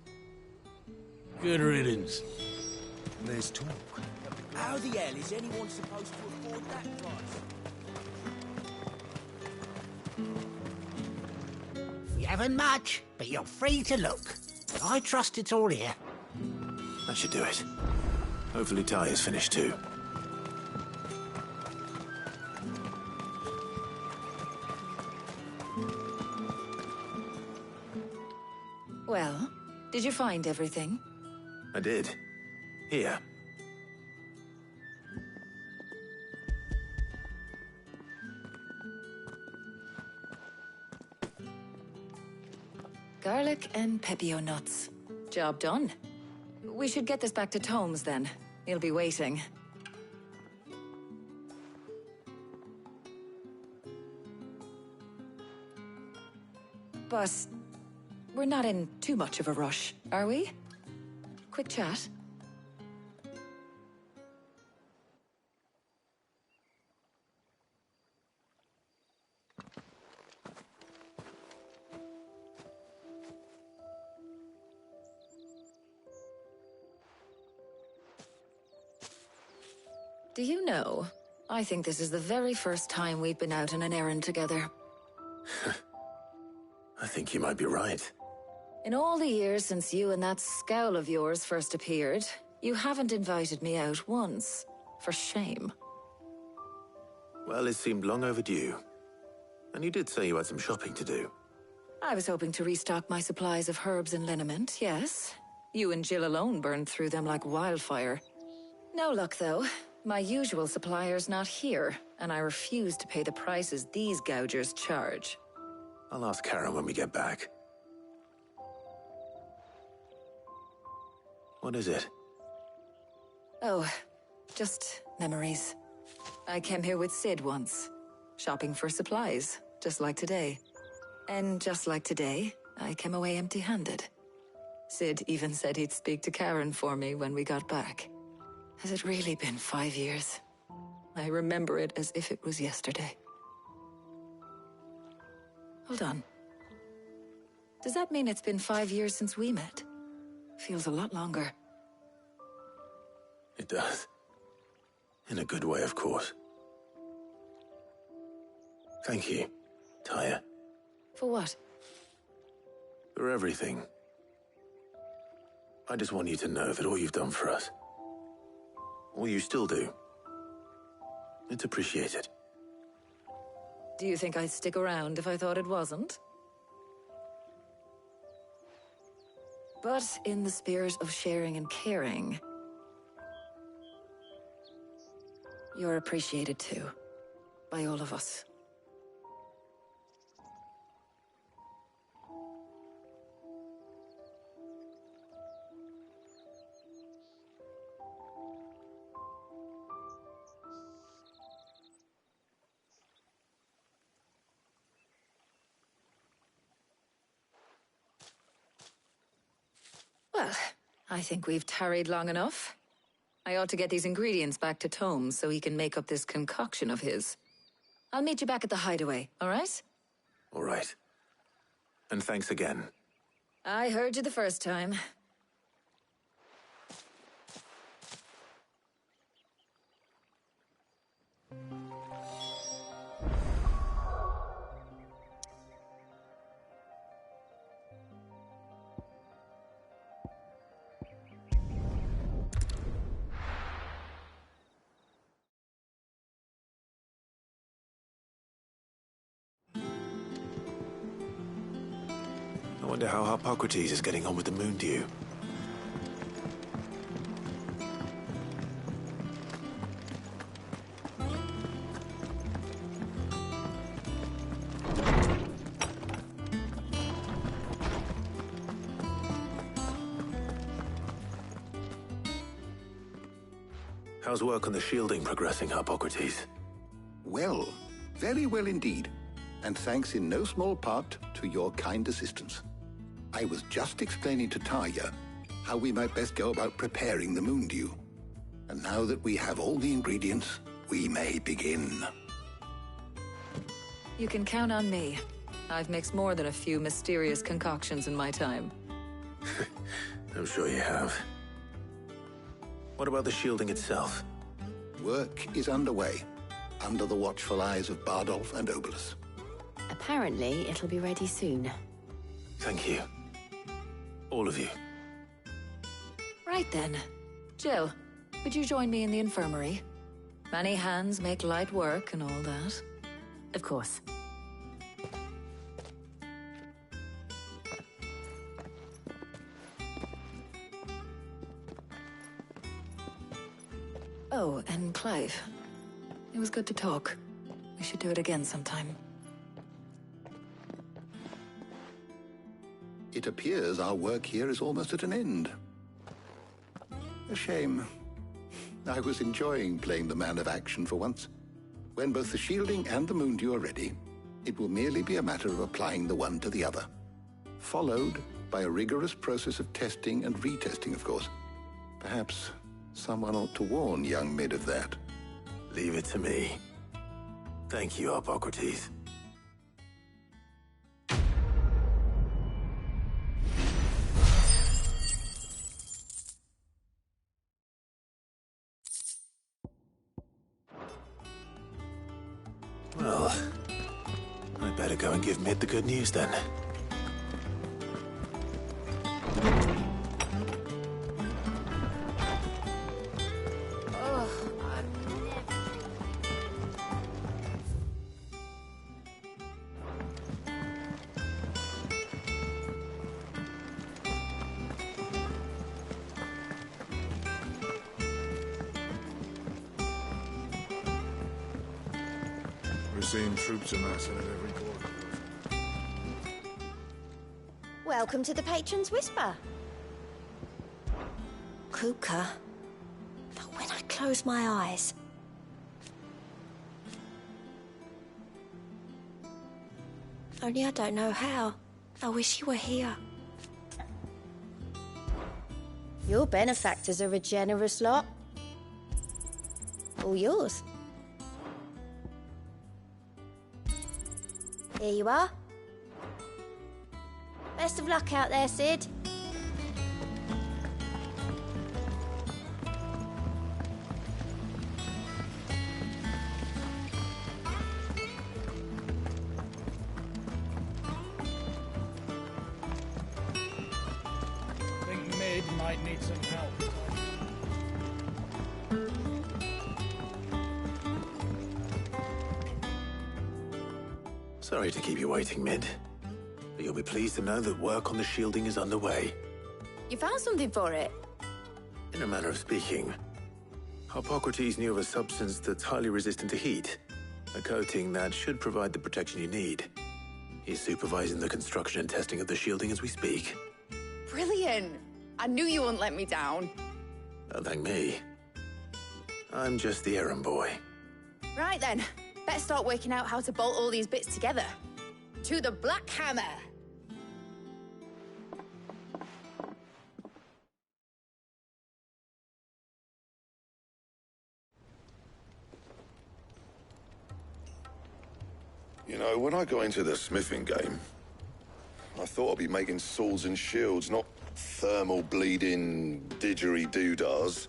Good riddance. There's talk. How the hell is anyone supposed to afford that price? We haven't much, but you're free to look. I trust it's all here. That should do it. Hopefully Talia's finished too. Well, did you find everything? I did. Here. Garlic and pepio nuts. Job done. We should get this back to Tomes then. He'll be waiting. But we're not in too much of a rush, are we? Quick chat. Do you know, I think this is the very first time we've been out on an errand together. I think you might be right. In all the years since you and that scowl of yours first appeared, you haven't invited me out once. For shame. Well, it seemed long overdue. And you did say you had some shopping to do. I was hoping to restock my supplies of herbs and liniment, yes. You and Jill alone burned through them like wildfire. No luck, though. My usual supplier's not here, and I refuse to pay the prices these gougers charge. I'll ask Karen when we get back. What is it? Oh, just memories. I came here with Sid once, shopping for supplies, just like today. And just like today, I came away empty-handed. Sid even said he'd speak to Karen for me when we got back. Has it really been 5 years? I remember it as if it was yesterday. Hold on. Does that mean it's been 5 years since we met? Feels a lot longer. It does. In a good way, of course. Thank you, Taya. For what? For everything. I just want you to know that all you've done for us, all you still do, it's appreciated. Do you think I'd stick around if I thought it wasn't? But in the spirit of sharing and caring, you're appreciated too, by all of us. Well, I think we've tarried long enough. I ought to get these ingredients back to Tomes so he can make up this concoction of his. I'll meet you back at the hideaway, all right? All right. And thanks again. I heard you the first time. I wonder how Harpocrates is getting on with the moon dew. How's work on the shielding progressing, Harpocrates? Well, very well indeed. And thanks in no small part to your kind assistance. I was just explaining to Tarja how we might best go about preparing the moon dew. And now that we have all the ingredients, we may begin. You can count on me. I've mixed more than a few mysterious concoctions in my time. I'm sure you have. What about the shielding itself? Work is underway, under the watchful eyes of Bardolph and Obolus. Apparently, it'll be ready soon. Thank you. All of you. Right then. Jill, would you join me in the infirmary? Many hands make light work and all that. Of course. Oh, and Clive. It was good to talk. We should do it again sometime. It appears our work here is almost at an end. A shame. I was enjoying playing the man of action for once. When both the shielding and the moon dew are ready, it will merely be a matter of applying the one to the other. Followed by a rigorous process of testing and retesting, of course. Perhaps someone ought to warn young Mid of that. Leave it to me. Thank you, Harpocrates. Well, I better go and give Mid the good news then. Seeing troops amassing at every corner. Welcome to the Patron's Whisper. Kuka. But when I close my eyes... Only I don't know how. I wish you were here. Your benefactors are a generous lot. All yours. Here you are. Best of luck out there, Sid. I think Mid might need some help. Sorry to keep you waiting, Mid. But you'll be pleased to know that work on the shielding is underway. You found something for it? In a manner of speaking, Harpocrates knew of a substance that's highly resistant to heat. A coating that should provide the protection you need. He's supervising the construction and testing of the shielding as we speak. Brilliant! I knew you wouldn't let me down. Don't thank me. I'm just the errand boy. Right then, better start working out how to bolt all these bits together. To the Black Hammer! You know, when I got into the smithing game, I thought I'd be making swords and shields, not thermal bleeding didgeridoo-dahs.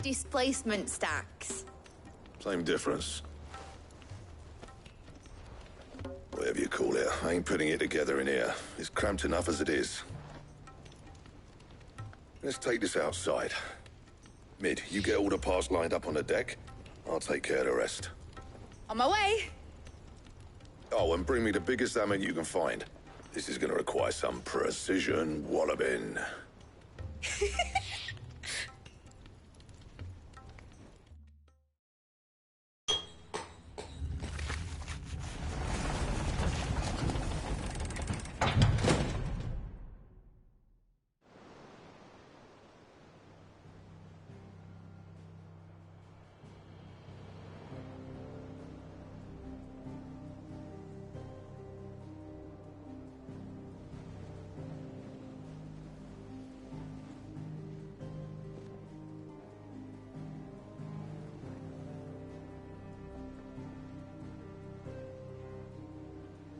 Displacement stacks. Same difference. Whatever you call it, I ain't putting it together in here. It's cramped enough as it is. Let's take this outside. Mid, you get all the parts lined up on the deck. I'll take care of the rest. On my way. Oh, and bring me the biggest hammer you can find. This is gonna require some precision walloping.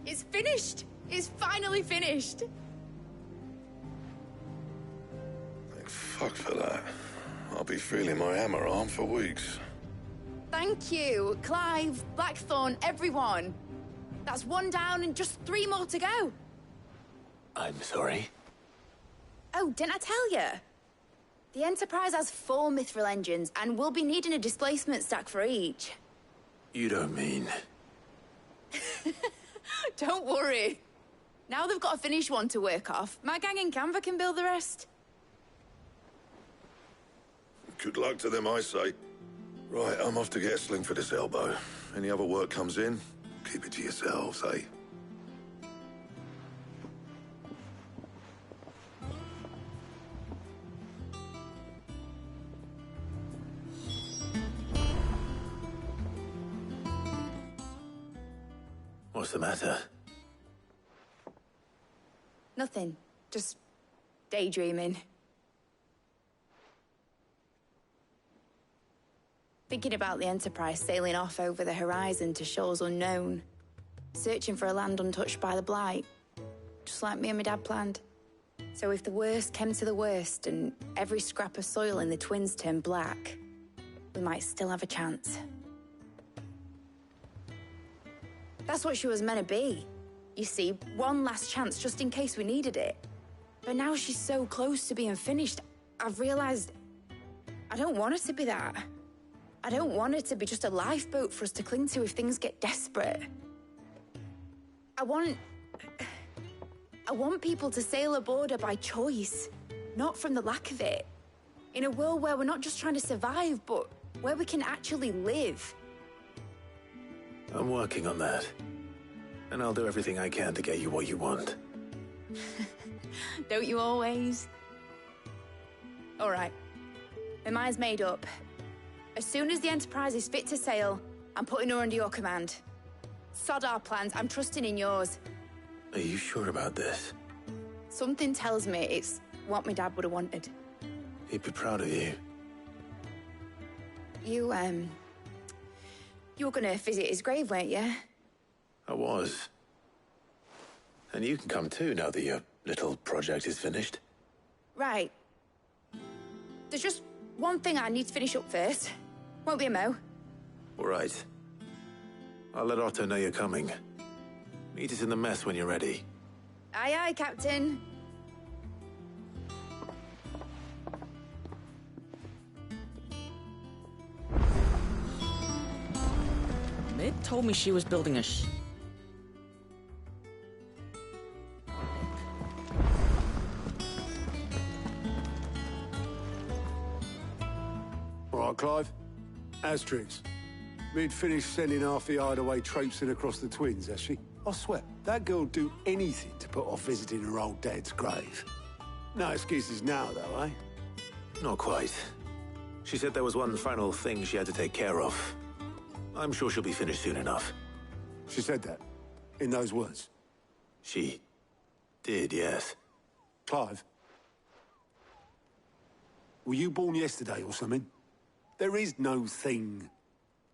It's finished! It's finally finished! Thank fuck for that. I'll be feeling my hammer arm for weeks. Thank you, Clive, Blackthorn, everyone. That's one down and just 3 more to go. I'm sorry. Oh, didn't I tell you? The Enterprise has 4 mithril engines, and we'll be needing a displacement stack for each. You don't mean... Don't worry. Now they've got a finished one to work off, my gang in Canva can build the rest. Good luck to them, I say. Right, I'm off to get a sling for this elbow. Any other work comes in, keep it to yourselves, eh? What's the matter? Nothing. Just daydreaming. Thinking about the Enterprise sailing off over the horizon to shores unknown. Searching for a land untouched by the Blight. Just like me and my dad planned. So if the worst came to the worst and every scrap of soil in the Twins turned black, we might still have a chance. That's what she was meant to be. You see, one last chance just in case we needed it. But now she's so close to being finished, I've realized I don't want her to be that. I don't want her to be just a lifeboat for us to cling to if things get desperate. I want people to sail aboard her by choice, not from the lack of it. In a world where we're not just trying to survive, but where we can actually live. I'm working on that. And I'll do everything I can to get you what you want. Don't you always? All right. My mind's made up. As soon as the Enterprise is fit to sail, I'm putting her under your command. Sod our plans, I'm trusting in yours. Are you sure about this? Something tells me it's what my dad would have wanted. He'd be proud of you. You were gonna visit his grave, weren't you? I was. And you can come too, now that your little project is finished. Right. There's just one thing I need to finish up first. Won't be a mo. All right. I'll let Otto know you're coming. Meet us in the mess when you're ready. Aye, aye, Captain. Mid told me she was building a All right, Clive. Asterix. Mid finished sending half the hideaway traipsing across the Twins, has she? I swear, that girl'd do anything to put off visiting her old dad's grave. No excuses now, though, eh? Not quite. She said there was one final thing she had to take care of. I'm sure she'll be finished soon enough. She said that? In those words? She did, yes. Clive? Were you born yesterday or something? There is no thing.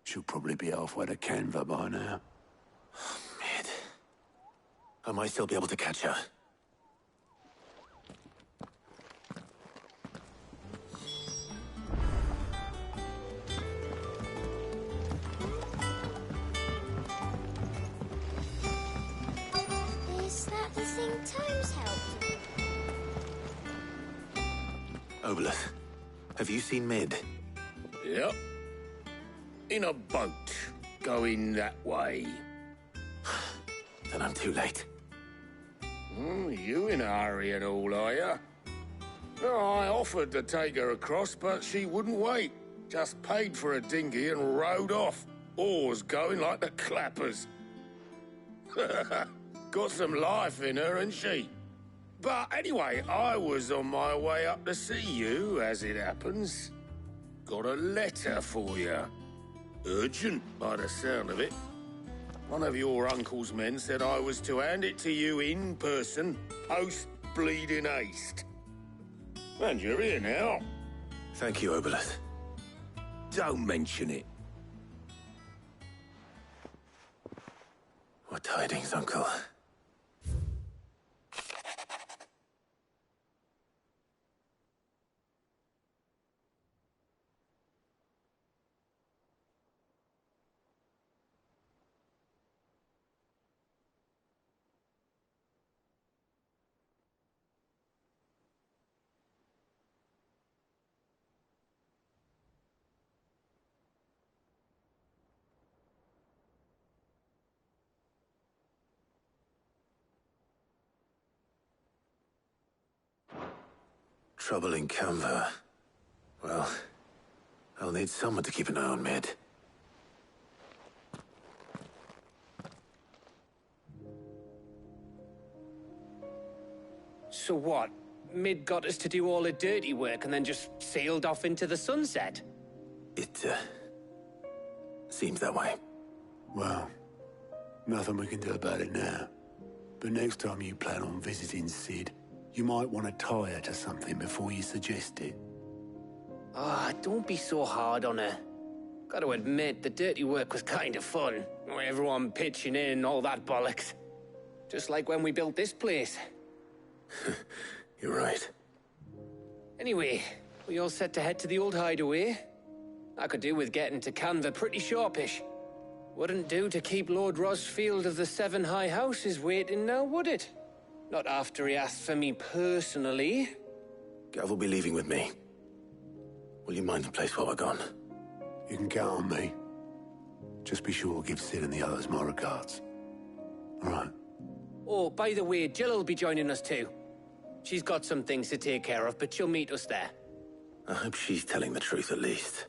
She'll probably be halfway to Canva by now. Mid. I might still be able to catch her. Is that the thing Tomes helped with? Obeleth, have you seen Mid? Yep. In a boat, going that way. Then I'm too late. You in a hurry and all, are you? No, I offered to take her across, but she wouldn't wait. Just paid for a dinghy and rowed off. Oars going like the clappers. Got some life in her, ain't she? But anyway, I was on my way up to see you, as it happens. Got a letter for you. Urgent, by the sound of it. One of your uncle's men said I was to hand it to you in person, post-bleeding haste. And you're here now. Thank you, Obeleth. Don't mention it. What tidings, Uncle? Trouble in Canva. Well, I'll need someone to keep an eye on Mid. So what? Mid got us to do all the dirty work and then just sailed off into the sunset? It, seems that way. Well, nothing we can do about it now. But next time you plan on visiting Sid, you might want to tie her to something before you suggest it. Ah, don't be so hard on her. Got to admit, the dirty work was kind of fun. Everyone pitching in and all that bollocks. Just like when we built this place. You're right. Anyway, we all set to head to the old hideaway. I could do with getting to Canva pretty sharpish. Wouldn't do to keep Lord Rosfield of the Seven High Houses waiting now, would it? Not after he asked for me personally. Gav will be leaving with me. Will you mind the place while we're gone? You can count on me. Just be sure to give Sid and the others my regards. All right. Oh, by the way, Jill will be joining us too. She's got some things to take care of, but she'll meet us there. I hope she's telling the truth at least.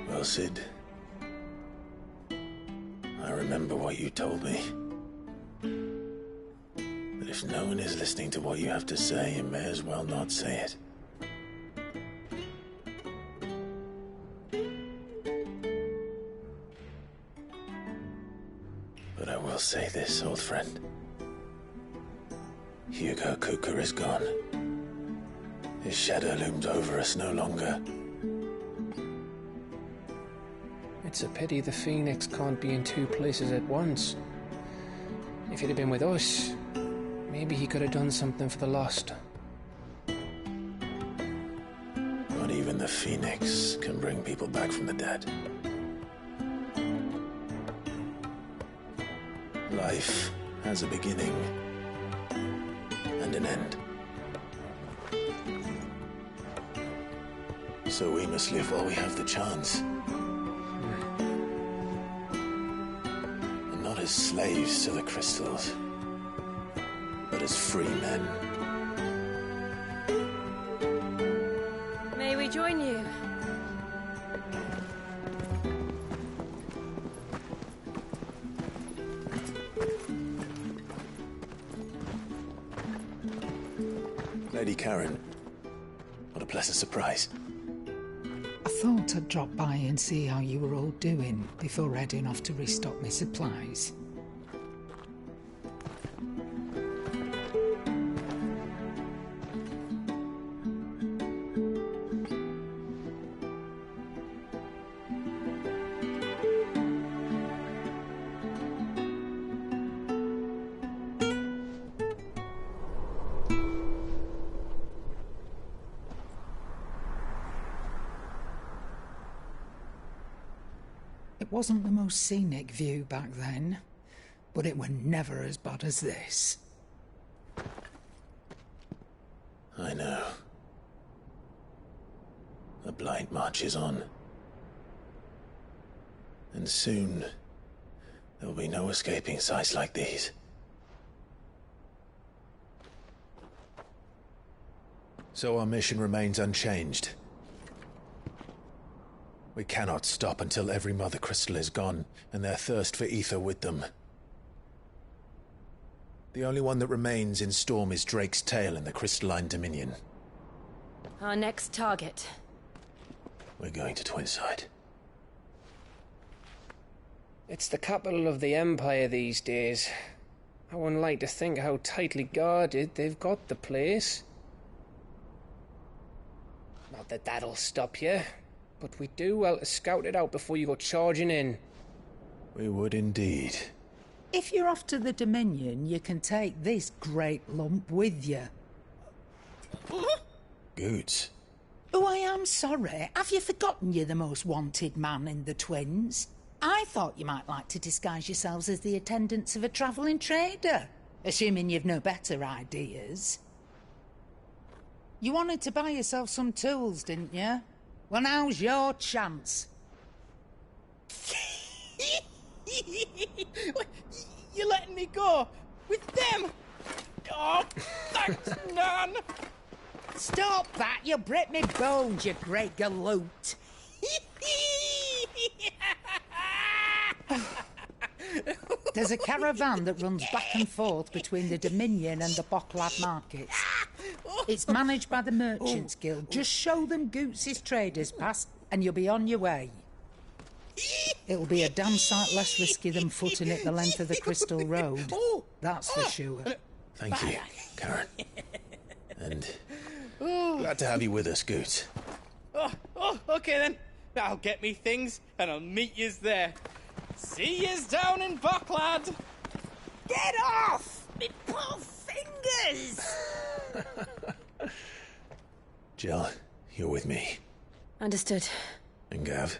Well, Sid, I remember what you told me. That if no one is listening to what you have to say, you may as well not say it. But I will say this, old friend. Hugo Kuka is gone. His shadow looms over us no longer. It's a pity the Phoenix can't be in two places at once. If he'd have been with us, maybe he could have done something for the lost. Not even the Phoenix can bring people back from the dead. Life has a beginning and an end. So we must live while we have the chance. And not as slaves to the crystals, but as free men. May we join you? Lady Karen, what a pleasant surprise. I thought I'd drop by and see how you were all doing before heading off to restock my supplies. It wasn't the most scenic view back then, but it were never as bad as this. I know. The blight marches on. And soon, there will be no escaping sights like these. So our mission remains unchanged. We cannot stop until every Mother Crystal is gone, and their thirst for ether with them. The only one that remains in Storm is Drake's Tail in the Crystalline Dominion. Our next target. We're going to Twinside. It's the capital of the Empire these days. I wouldn't like to think how tightly guarded they've got the place. Not that that'll stop you, but we'd do well to scout it out before you go charging in. We would indeed. If you're off to the Dominion, you can take this great lump with you. Goods. Oh, I am sorry. Have you forgotten you're the most wanted man in the Twins? I thought you might like to disguise yourselves as the attendants of a travelling trader, assuming you've no better ideas. You wanted to buy yourself some tools, didn't you? Well, now's your chance. You're letting me go? With them? Oh, thanks, Nan! Stop that! You'll break me bones, you great galoot! There's a caravan that runs back and forth between the Dominion and the Bocklad markets. It's managed by the Merchants Guild. Just show them Goots' traders pass and you'll be on your way. It'll be a damn sight less risky than footing it the length of the Crystal Road. That's for sure. Thank you, Karen. And glad to have you with us, Goots. Okay then. I'll get me things and I'll meet yous there. See yous down in Bocklad. Get off! Me poor fingers! Jill, you're with me. Understood. And Gav?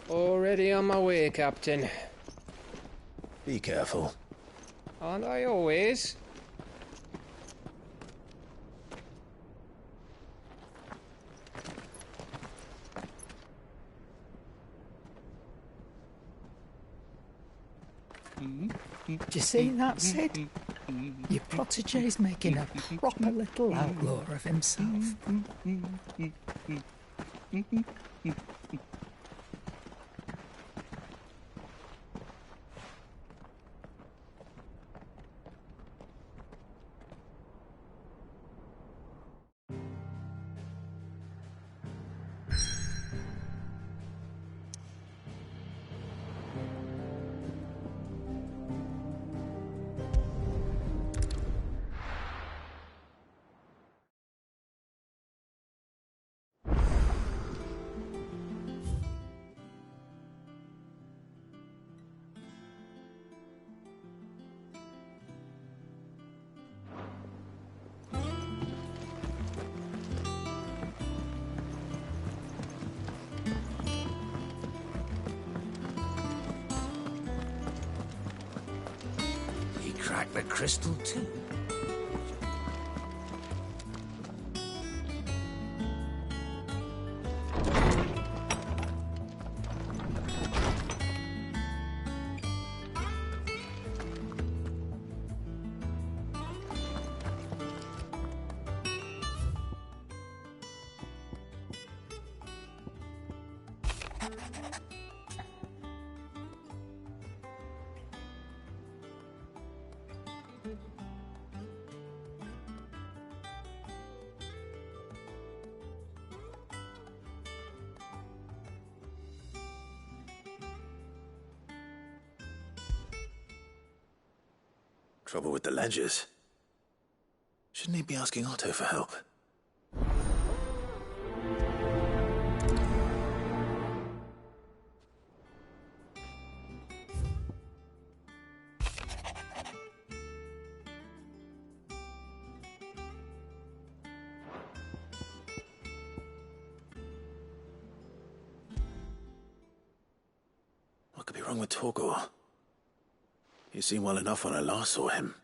Already on my way, Captain. Be careful. Aren't I always? Do you see that, Sid? Your protege's making a proper little outlaw of himself. He cracked the crystal too. Trouble with the ledgers. Shouldn't he be asking Otto for help? What could be wrong with Torgor? He seemed well enough when I last saw him.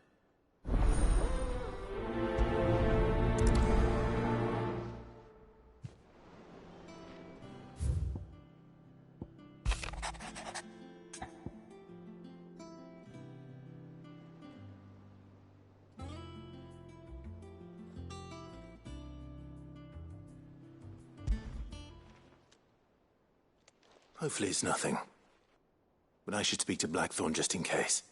Hopefully it's nothing. But I should speak to Blackthorn just in case.